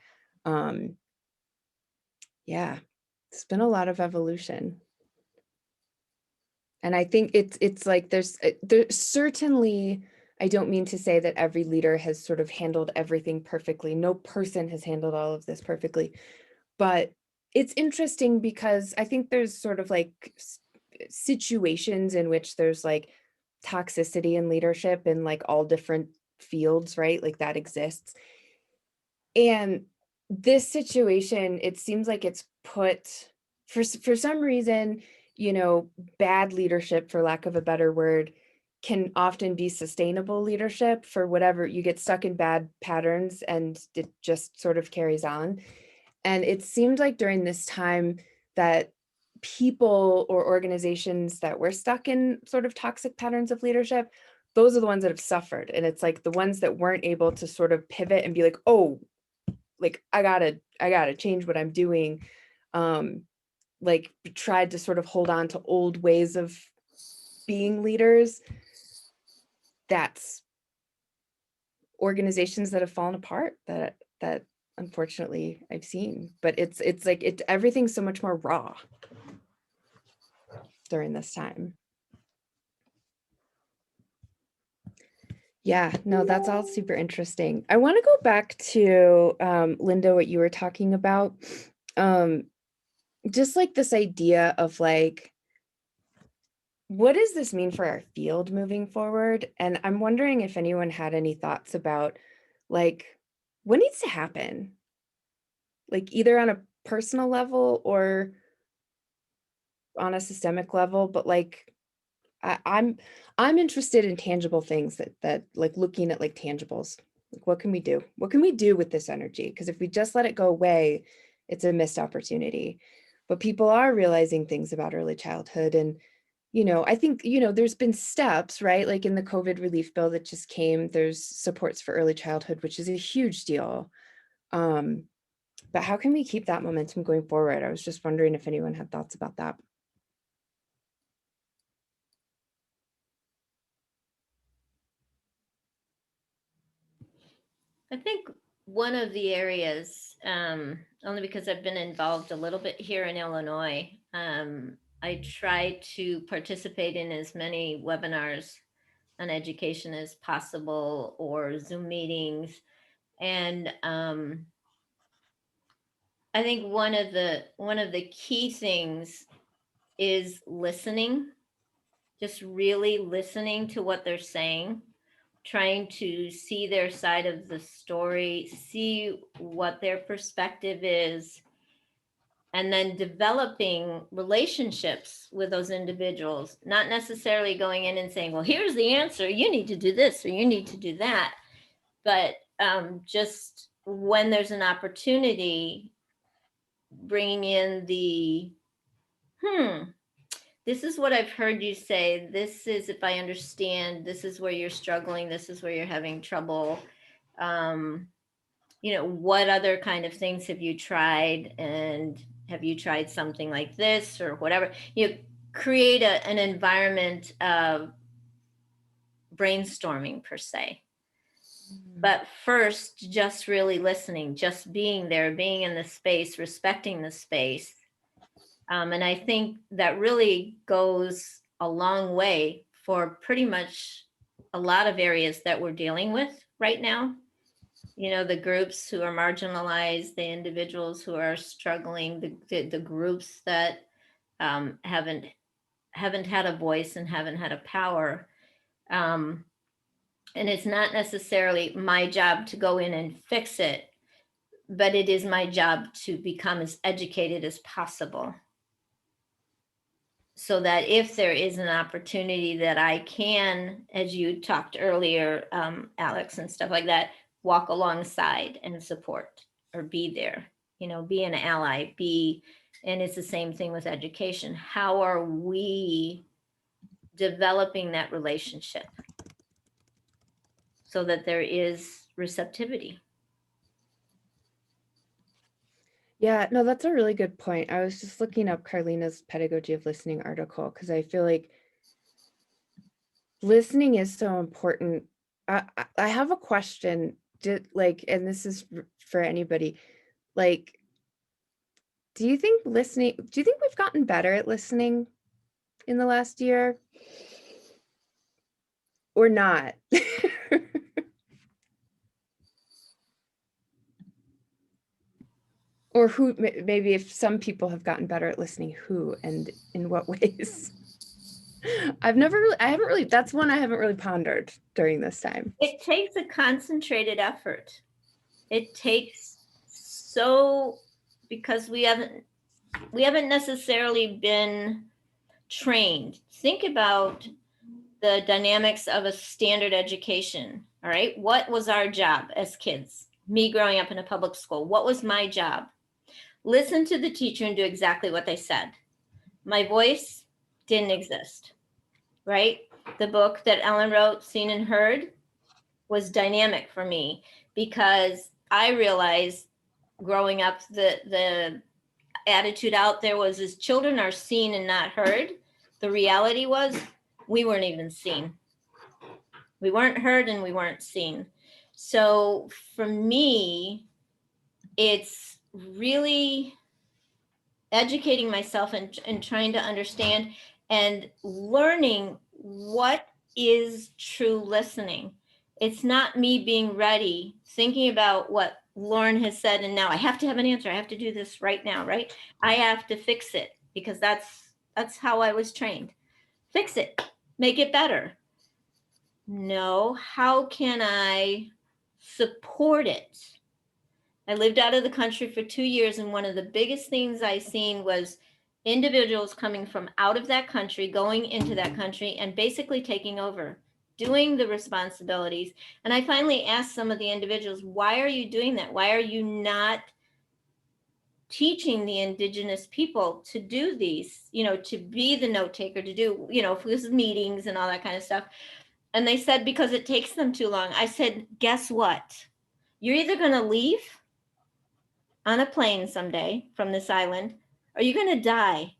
Yeah, it's been a lot of evolution. And I think it's like there's certainly, I don't mean to say that every leader has sort of handled everything perfectly. No person has handled all of this perfectly. But it's interesting because I think there's sort of like situations in which there's like toxicity in leadership in like all different fields, right? Like that exists. And this situation, it seems like it's put for some reason, you know, bad leadership, for lack of a better word, can often be sustainable leadership. For whatever, you get stuck in bad patterns and it just sort of carries on. And it seemed like during this time that people or organizations that were stuck in sort of toxic patterns of leadership, those are the ones that have suffered. And it's like the ones that weren't able to sort of pivot and be like, oh, like I gotta change what I'm doing. Like tried to sort of hold on to old ways of being leaders. That's organizations that have fallen apart that unfortunately I've seen. But it's like everything's so much more raw during this time. Yeah, no, that's all super interesting. I want to go back to Linda, what you were talking about. Just like this idea of like, what does this mean for our field moving forward? And I'm wondering if anyone had any thoughts about like, what needs to happen? Like either on a personal level or on a systemic level, but like, I'm interested in tangible things that like looking at like tangibles. Like what can we do? What can we do with this energy? Because if we just let it go away, it's a missed opportunity. But people are realizing things about early childhood. And, you know, I think, you know, there's been steps, right? Like in the COVID relief bill that just came, there's supports for early childhood, which is a huge deal. But how can we keep that momentum going forward? I was just wondering if anyone had thoughts about that. I think one of the areas, only because I've been involved a little bit here in Illinois, I try to participate in as many webinars on education as possible or Zoom meetings. And I think one of the key things is listening, just really listening to what they're saying, trying to see their side of the story, see what their perspective is, and then developing relationships with those individuals, not necessarily going in and saying, well, here's the answer, you need to do this or you need to do that. But just when there's an opportunity, bringing in the, this is what I've heard you say. This is, if I understand, this is where you're struggling. This is where you're having trouble. You know, what other kind of things have you tried? And have you tried something like this or whatever? You create an environment of brainstorming per se. But first, just really listening, just being there, being in the space, respecting the space. And I think that really goes a long way for pretty much a lot of areas that we're dealing with right now. You know, the groups who are marginalized, the individuals who are struggling, the groups that haven't had a voice and haven't had a power. And it's not necessarily my job to go in and fix it, but it is my job to become as educated as possible, so that if there is an opportunity that I can, as you talked earlier, Alex, and stuff like that, walk alongside and support or be there, you know, be an ally, and it's the same thing with education. How are we developing that relationship so that there is receptivity? Yeah, no, that's a really good point. I was just looking up Carlina's Pedagogy of Listening article because I feel like listening is so important. I have a question, and this is for anybody, like, do you think we've gotten better at listening? in the last year or not? Or who, maybe if some people have gotten better at listening, who and in what ways? I haven't really, that's one I haven't really pondered during this time. It takes a concentrated effort. It takes because we haven't necessarily been trained. Think about the dynamics of a standard education. All right. What was our job as kids? Me growing up in a public school, what was my job? Listen to the teacher and do exactly what they said. My voice didn't exist, right? The book that Ellen wrote, Seen and Heard, was dynamic for me because I realized growing up the attitude out there was as children are seen and not heard. The reality was we weren't even seen. We weren't heard and we weren't seen. So for me, it's really educating myself and trying to understand and learning what is true listening. It's not me being ready, thinking about what Lauren has said, and now I have to have an answer. I have to do this right now, right? I have to fix it because that's how I was trained. Fix it, make it better. No, how can I support it? I lived out of the country for 2 years, and one of the biggest things I seen was individuals coming from out of that country, going into that country, and basically taking over, doing the responsibilities. And I finally asked some of the individuals, why are you doing that? Why are you not teaching the indigenous people to do these, to be the note taker, to do, this meetings and all that kind of stuff? And they said, because it takes them too long. I said, guess what? You're either going to leave on a plane someday from this island, or you're going to die.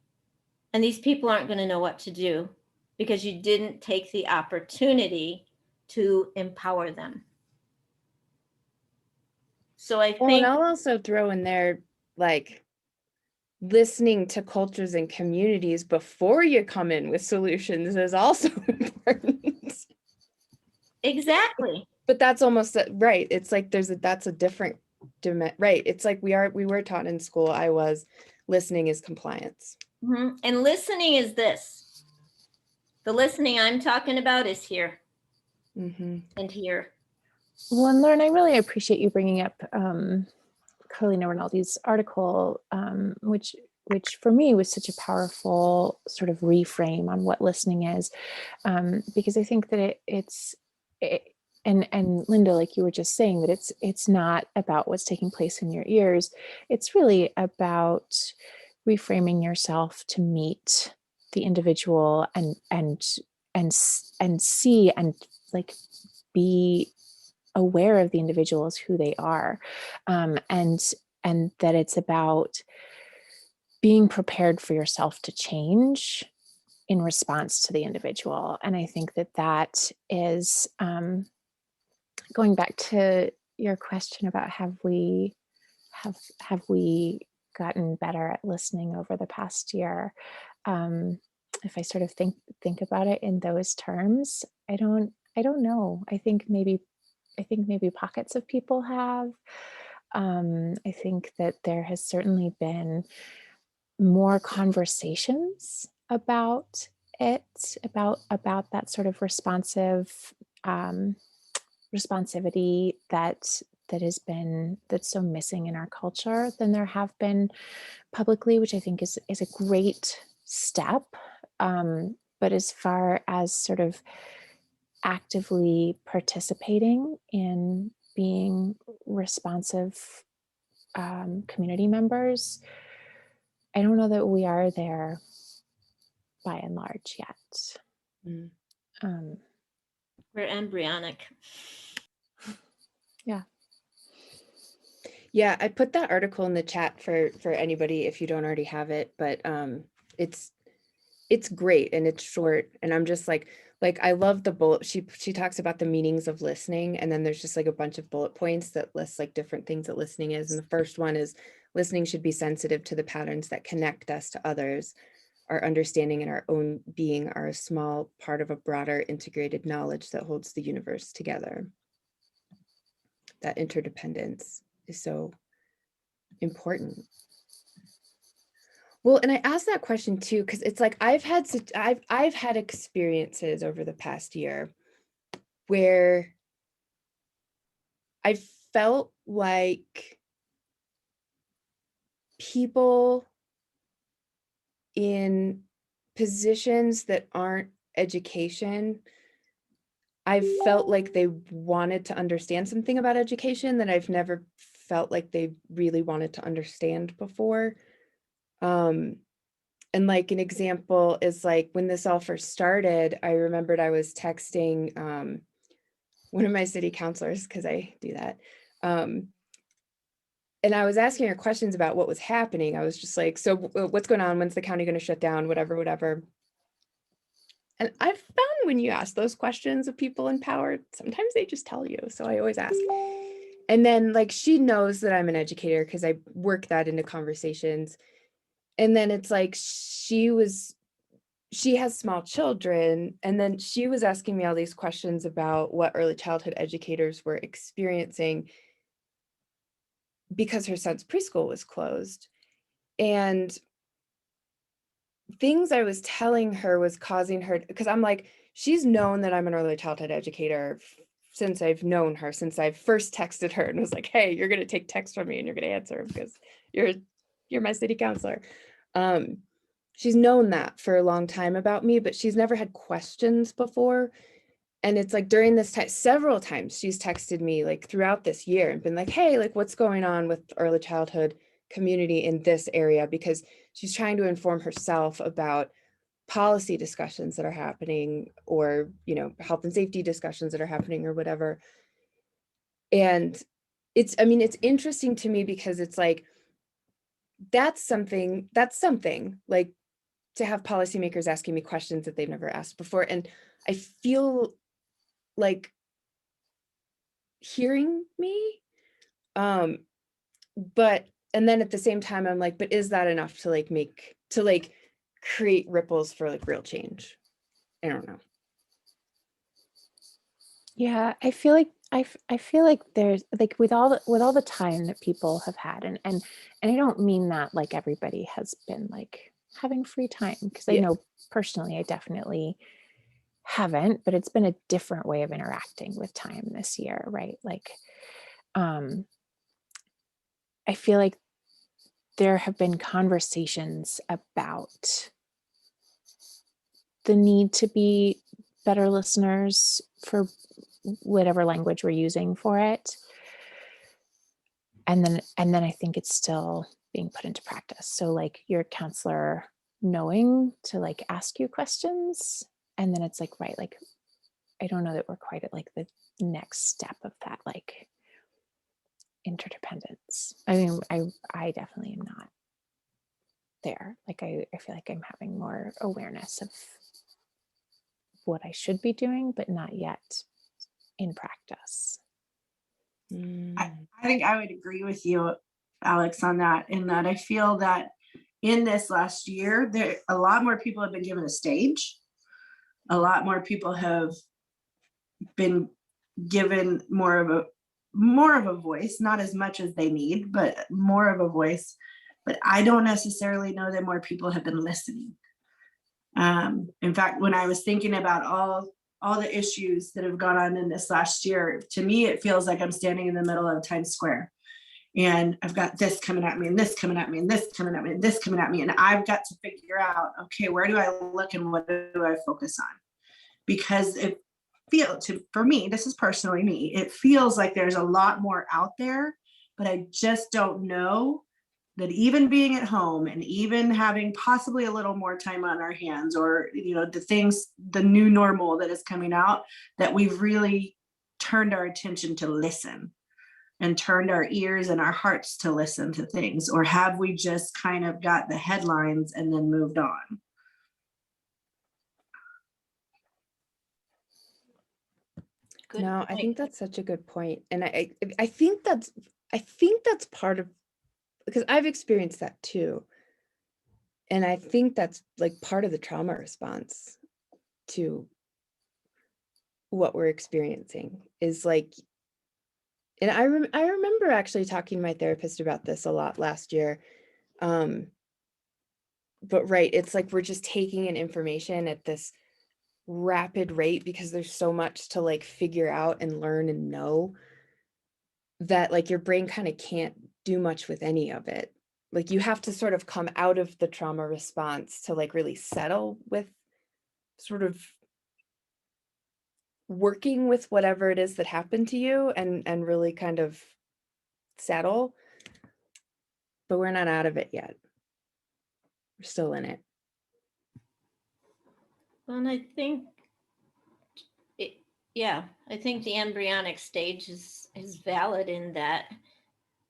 And these people aren't going to know what to do because you didn't take the opportunity to empower them. So I think, and I'll also throw in there, like, listening to cultures and communities before you come in with solutions is also important. Exactly. But that's almost right. It's like that's a different right. It's like we were taught in school. Listening is compliance. Mm-hmm. And listening is this. The listening I'm talking about is here. Mm-hmm. And here. Well, and Lauren, I really appreciate you bringing up Carolina Rinaldi's article, which for me was such a powerful sort of reframe on what listening is, because I think that and Linda, like you were just saying, that it's not about what's taking place in your ears. It's really about reframing yourself to meet the individual and see and like be aware of the individuals, who they are, and that it's about being prepared for yourself to change in response to the individual. And I think that is going back to your question about have we gotten better at listening over the past year. If I sort of think about it in those terms, I don't know. I think maybe pockets of people have. I think that there has certainly been more conversations about it, about that sort of responsivity that's so missing in our culture than there have been publicly, which I think is a great step. But as far as sort of actively participating in being responsive community members, I don't know that we are there by and large yet. Mm. We're embryonic. Yeah, I put that article in the chat for anybody if you don't already have it, but it's great and it's short, and I'm just like I love the bullet. She talks about the meanings of listening, and then there's just like a bunch of bullet points that list like different things that listening is. And the first one is listening should be sensitive to the patterns that connect us to others. our understanding and our own being are a small part of a broader integrated knowledge that holds the universe together. That interdependence is so important. Well, and I asked that question too, because it's like I've had experiences over the past year where I felt like people in positions that aren't education, I've felt like they wanted to understand something about education that I've never felt like they really wanted to understand before. And like an example is like when this all first started, I remembered I was texting one of my city councilors, because I do that. And I was asking her questions about what was happening. I was just like, so what's going on? When's the county going to shut down? Whatever. And I've found when you ask those questions of people in power, sometimes they just tell you. So I always ask. And then like, she knows that I'm an educator because I work that into conversations. And then it's like, she has small children. And then she was asking me all these questions about what early childhood educators were experiencing because her son's preschool was closed. And things I was telling her was causing her, because I'm like, she's known that I'm an early childhood educator since I've known her, since I first texted her and was like, hey, you're going to take text from me and you're going to answer because you're my city councilor. She's known that for a long time about me, but she's never had questions before. And it's like during this time, several times she's texted me like throughout this year and been like, hey, like what's going on with early childhood community in this area? Because she's trying to inform herself about policy discussions that are happening, or, you know, health and safety discussions that are happening or whatever. And it's interesting to me because it's like, that's something like to have policymakers asking me questions that they've never asked before. And I feel like hearing me, but, and then at the same time, I'm like, but is that enough to create ripples for like real change? I don't know. Yeah, I feel like there's like with all the time that people have had, and I don't mean that like everybody has been like having free time, because I know personally I definitely haven't, but it's been a different way of interacting with time this year, right? Like I feel like there have been conversations about the need to be better listeners for whatever language we're using for it. And then I think it's still being put into practice. So like your counselor knowing to like ask you questions, and then it's like, right, like, I don't know that we're quite at like the next step of that, like interdependence. I mean, I definitely am not there. Like, I feel like I'm having more awareness of what I should be doing, but not yet in practice. I think I would agree with you, Alex, on that, in that I feel that in this last year, a lot more people have been given a stage. A lot more people have been given more of a voice, not as much as they need, but more of a voice. But I don't necessarily know that more people have been listening. In fact, when I was thinking about all the issues that have gone on in this last year, to me, it feels like I'm standing in the middle of Times Square. And I've got this coming at me, and this coming at me, and this coming at me, and this coming at me. And I've got to figure out, okay, where do I look and what do I focus on? Because for me, this is personally me, it feels like there's a lot more out there, but I just don't know that even being at home and even having possibly a little more time on our hands, or, you know, the new normal that is coming out, that we've really turned our attention to listen and turned our ears and our hearts to listen to things, or have we just kind of got the headlines and then moved on? No, I think that's such a good point. And I think that's part of, because I've experienced that too. And I think that's like part of the trauma response to what we're experiencing is like, and I remember actually talking to my therapist about this a lot last year. But right, it's like we're just taking in information at this rapid rate because there's so much to like figure out and learn and know that like your brain kind of can't do much with any of it. Like you have to sort of come out of the trauma response to like really settle with sort of working with whatever it is that happened to you and really kind of settle. But we're not out of it yet. We're still in it. Well, and I think I think the embryonic stage is valid in that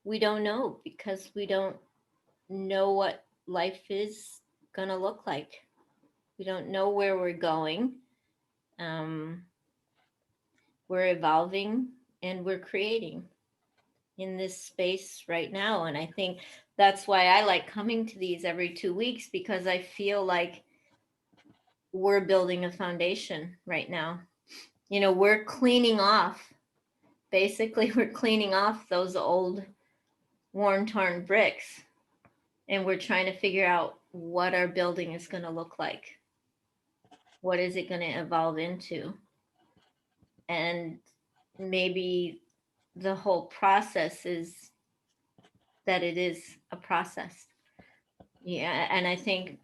we don't know, because we don't know what life is gonna look like. We don't know where we're going. We're evolving and we're creating in this space right now. And I think that's why I like coming to these every 2 weeks, because I feel like we're building a foundation right now. You know, we're cleaning off, basically we're cleaning off those old worn, torn bricks. And we're trying to figure out what our building is going to look like. What is it going to evolve into? And maybe the whole process is that it is a process. Yeah, and I think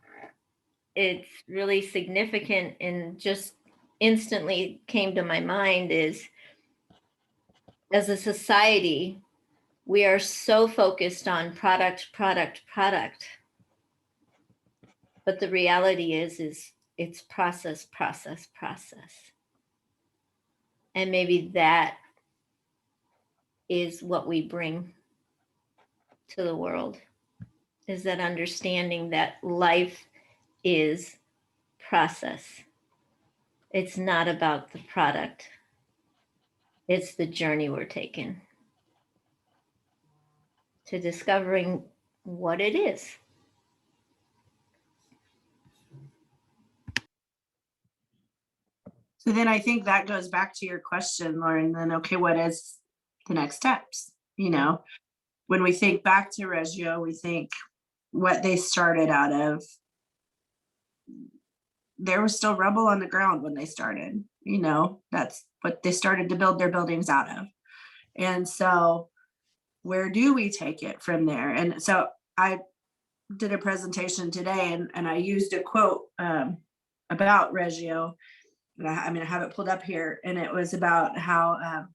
it's really significant, and just instantly came to my mind is, as a society, we are so focused on product. But the reality is it's process. And maybe that is what we bring to the world, is that understanding that life is process. It's not about the product. It's the journey we're taking to discovering what it is. So then I think that goes back to your question, Lauren, then, okay, what is the next steps? You know, when we think back to Reggio, we think what they started out of. There was still rubble on the ground when they started, you know, that's what they started to build their buildings out of. And so where do we take it from there? And so I did a presentation today and I used a quote about Reggio. I mean, I have it pulled up here, and it was about how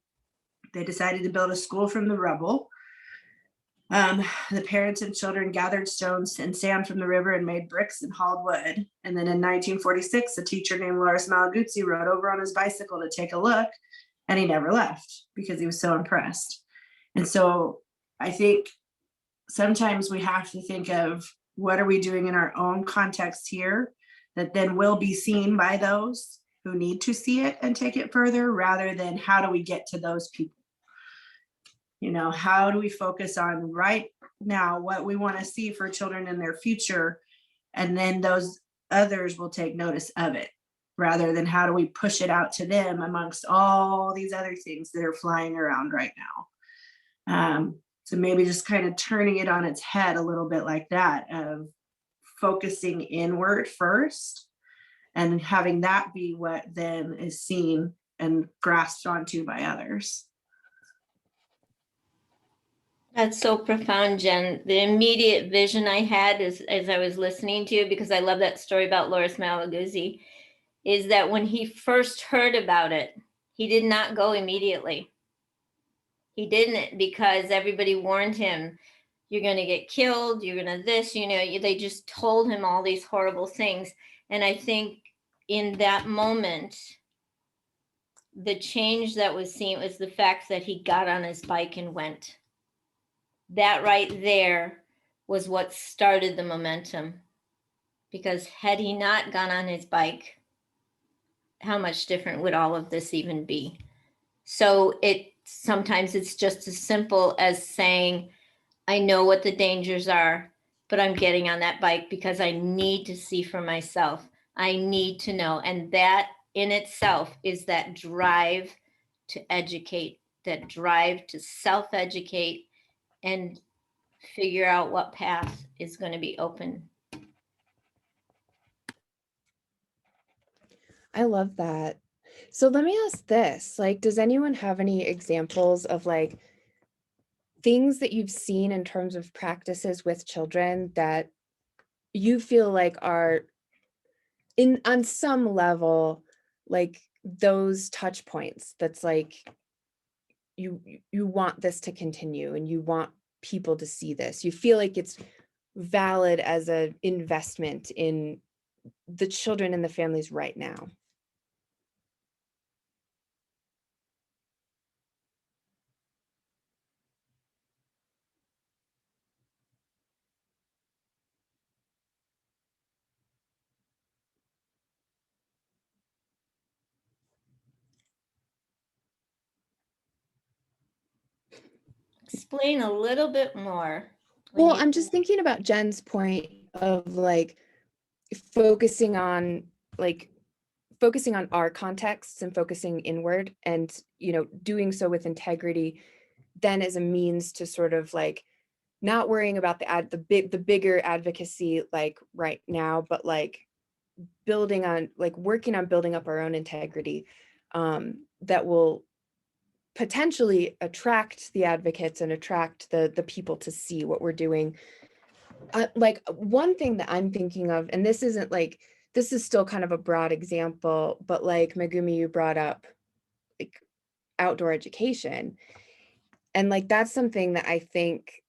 they decided to build a school from the rubble. The parents and children gathered stones and sand from the river and made bricks and hauled wood. And then in 1946, a teacher named Loris Malaguzzi rode over on his bicycle to take a look, and he never left because he was so impressed. And so I think sometimes we have to think of what are we doing in our own context here that then will be seen by those who need to see it and take it further, rather than how do we get to those people? You know, how do we focus on right now what we want to see for children in their future, and then those others will take notice of it, rather than how do we push it out to them amongst all these other things that are flying around right now. So maybe just kind of turning it on its head a little bit like that, of focusing inward first and having that be what then is seen and grasped onto by others. That's so profound, Jen. The immediate vision I had as I was listening to you, because I love that story about Loris Malaguzzi, is that when he first heard about it, he did not go immediately. He didn't, because everybody warned him, you're going to get killed, you're going to this, you know, they just told him all these horrible things. And I think in that moment, the change that was seen was the fact that he got on his bike and went. That right there was what started the momentum. Because had he not gone on his bike, how much different would all of this even be? So sometimes it's just as simple as saying, I know what the dangers are, but I'm getting on that bike because I need to see for myself. I need to know. And that in itself is that drive to educate, that drive to self-educate and figure out what path is going to be open. I love that. So let me ask this, like, does anyone have any examples of like things that you've seen in terms of practices with children that you feel like are on some level, like those touch points that's like you want this to continue and you want people to see this. You feel like it's valid as an investment in the children and the families right now. Explain a little bit more. Well, I'm just thinking about Jen's point of like focusing on our contexts and focusing inward and, you know, doing so with integrity, then as a means to sort of like not worrying about the bigger advocacy like right now, but like working on building up our own integrity that will potentially attract the advocates and attract the people to see what we're doing. Like one thing that I'm thinking of, and this is still kind of a broad example, but like Megumi, you brought up like outdoor education. And like, that's something that I think,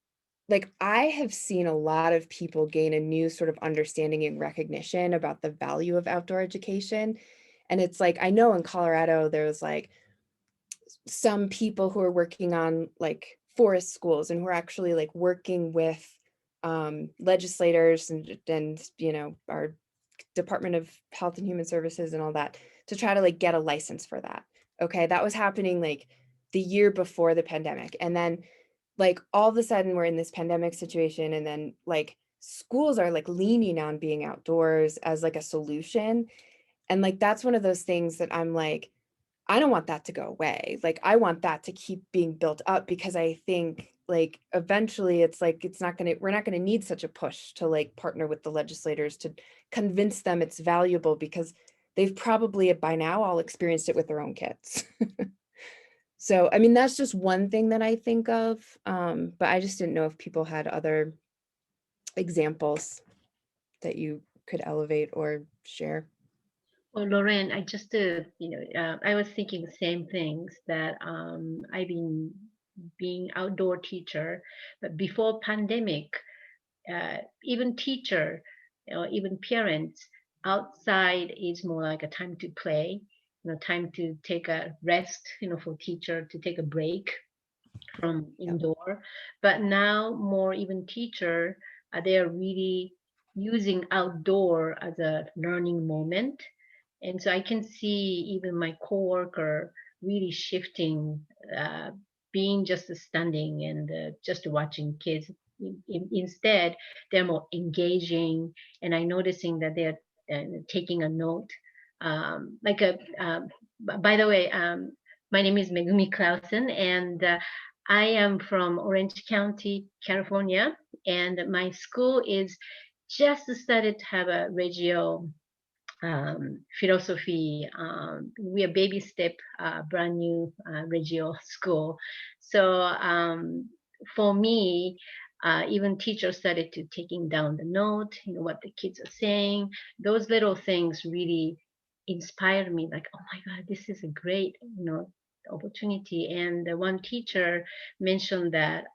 like, I have seen a lot of people gain a new sort of understanding and recognition about the value of outdoor education. And it's like, I know in Colorado, there's like some people who are working on like forest schools and who are actually like working with legislators and, you know, our Department of Health and Human Services and all that to try to like get a license for that. Okay. That was happening like the year before the pandemic. And then like all of a sudden we're in this pandemic situation, and then like schools are like leaning on being outdoors as like a solution. And like, that's one of those things that I'm like, I don't want that to go away. Like, I want that to keep being built up, because I think like eventually it's like, we're not going to need such a push to like partner with the legislators to convince them it's valuable, because they've probably by now all experienced it with their own kids. So, I mean, that's just one thing that I think of, but I just didn't know if people had other examples that you could elevate or share. Well, Lauren, I just, I was thinking the same things that I've been being outdoor teacher, but before pandemic, even teacher, or even parents, outside is more like a time to play, time to take a rest, for teacher to take a break from indoor. But now more even teacher, they are really using outdoor as a learning moment. And so I can see even my coworker really shifting, being just standing and just watching kids. Instead, they're more engaging, and I'm noticing that they're taking a note. By the way, my name is Megumi Clausen, and I am from Orange County, California, and my school is just started to have a Reggio philosophy. We are baby step, brand new Reggio school. So for me, even teachers started to taking down the note, what the kids are saying. Those little things really inspired me, like, oh my God, this is a great, opportunity. And one teacher mentioned that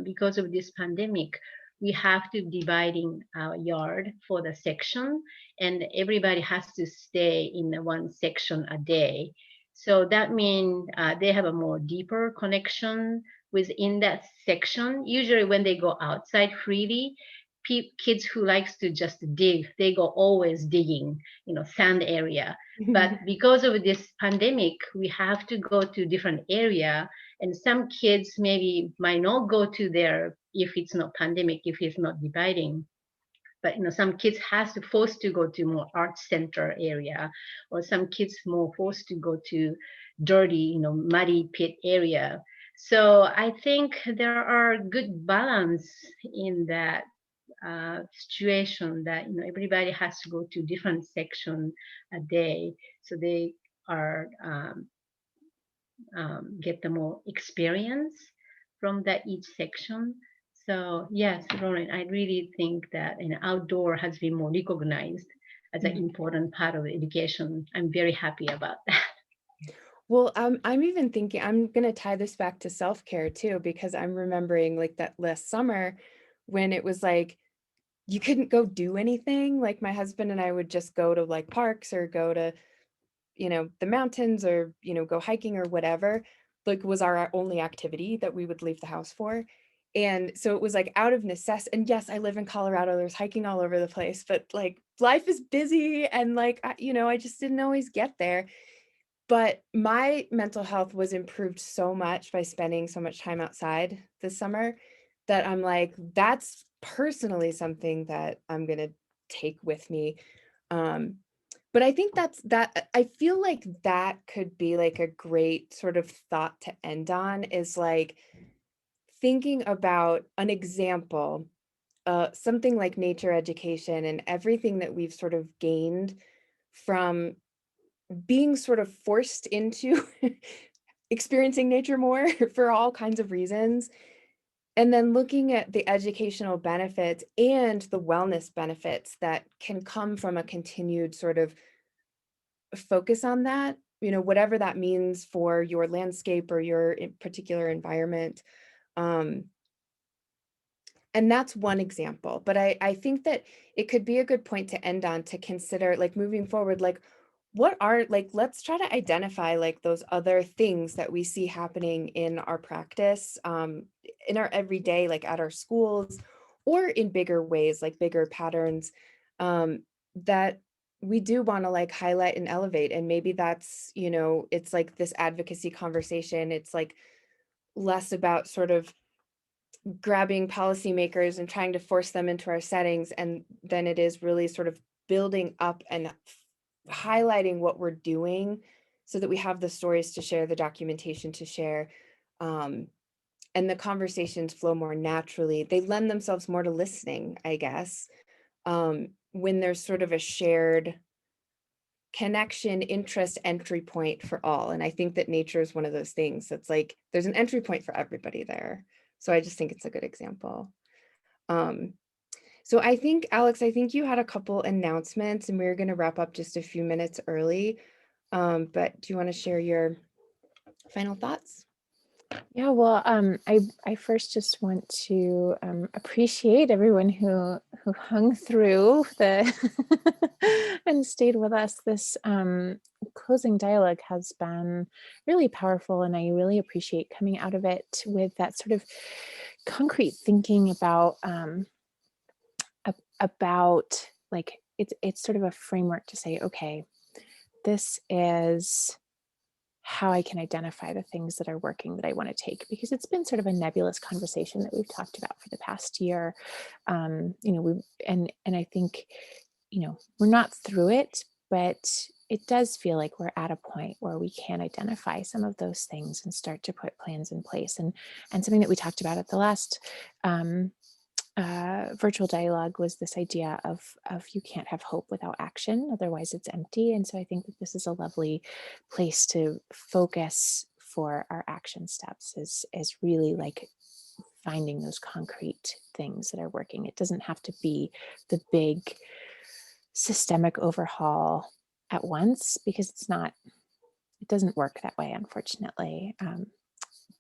because of this pandemic, we have to dividing our yard for the section, and everybody has to stay in one section a day. So that means they have a more deeper connection within that section. Usually when they go outside freely, kids who likes to just dig, they go always digging, sand area. But because of this pandemic, we have to go to different area, and some kids maybe might not go to there if it's not pandemic, if it's not dividing. but some kids has to forced to go to more art center area, or some kids more forced to go to dirty, muddy pit area. So I think there are good balance in that situation, that everybody has to go to different section a day, so they are get the more experience from that each section. So yes, Lauren, I really think that an outdoor has been more recognized as an important part of education. I'm very happy about that. Well, I'm even thinking, I'm going to tie this back to self-care too, because I'm remembering like that last summer when it was like, you couldn't go do anything. Like my husband and I would just go to like parks or go to, the mountains, or, go hiking or whatever, like was our only activity that we would leave the house for. And so it was like out of necessity. And yes, I live in Colorado, there's hiking all over the place, but like life is busy and like, I just didn't always get there. But my mental health was improved so much by spending so much time outside this summer that I'm like, that's personally something that I'm going to take with me. But I think I feel like that could be like a great sort of thought to end on, is like thinking about an example, something like nature education and everything that we've sort of gained from being sort of forced into experiencing nature more for all kinds of reasons. And then looking at the educational benefits and the wellness benefits that can come from a continued sort of focus on that, whatever that means for your landscape or your particular environment. And that's one example, but I think that it could be a good point to end on, to consider like moving forward, like let's try to identify like those other things that we see happening in our practice, in our everyday, like at our schools, or in bigger ways, like bigger patterns, that we do want to like highlight and elevate. And maybe that's, it's like this advocacy conversation. It's like less about sort of grabbing policymakers and trying to force them into our settings, and then it is really sort of building up and highlighting what we're doing so that we have the stories to share, the documentation to share, and the conversations flow more naturally. They lend themselves more to listening, I guess, when there's sort of a shared connection, interest, entry point for all. And I think that nature is one of those things that's like, there's an entry point for everybody there. So I just think it's a good example. So I think, Alex, you had a couple announcements and we're going to wrap up just a few minutes early. But do you want to share your final thoughts? Yeah, well, I first just want to appreciate everyone who hung through and stayed with us. This closing dialogue has been really powerful, and I really appreciate coming out of it with that sort of concrete thinking about like it's sort of a framework to say, okay, this is how I can identify the things that are working that I want to take, because it's been sort of a nebulous conversation that we've talked about for the past year. And I think, we're not through it, but it does feel like we're at a point where we can identify some of those things and start to put plans in place. And something that we talked about at the last virtual dialogue was this idea of you can't have hope without action, otherwise it's empty. And so I think that this is a lovely place to focus for our action steps, is really like finding those concrete things that are working. It doesn't have to be the big systemic overhaul at once, because it doesn't work that way, unfortunately.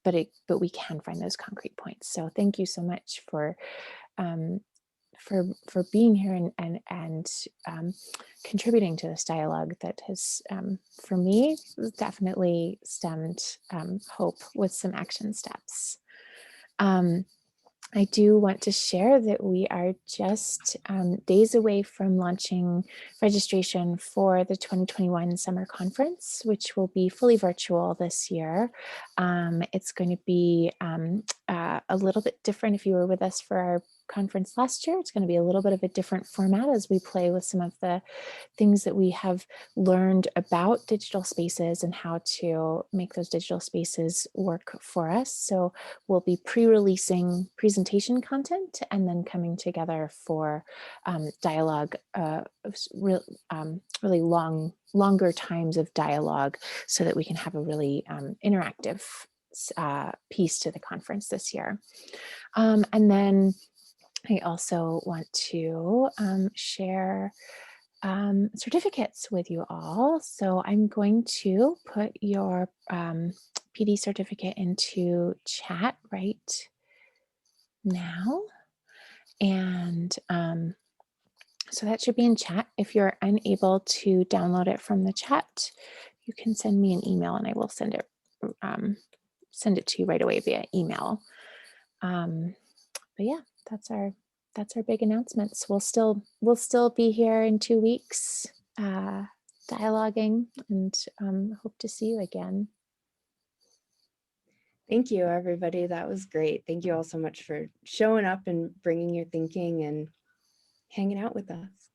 But we can find those concrete points. So thank you so much for being here and contributing to this dialogue that has, for me, definitely stemmed hope with some action steps. I do want to share that we are just days away from launching registration for the 2021 summer conference, which will be fully virtual this year. It's going to be a little bit different. If you were with us for our conference last year, it's going to be a little bit of a different format as we play with some of the things that we have learned about digital spaces and how to make those digital spaces work for us. So we'll be pre-releasing presentation content and then coming together for dialogue, really longer times of dialogue, so that we can have a really interactive piece to the conference this year. And then I also want to share certificates with you all. So I'm going to put your PD certificate into chat right now. And so that should be in chat. If you're unable to download it from the chat, you can send me an email and I will send it to you right away via email. But yeah, that's our big announcements. We'll still be here in 2 weeks, dialoguing, and hope to see you again. Thank you, everybody. That was great. Thank you all so much for showing up and bringing your thinking and hanging out with us.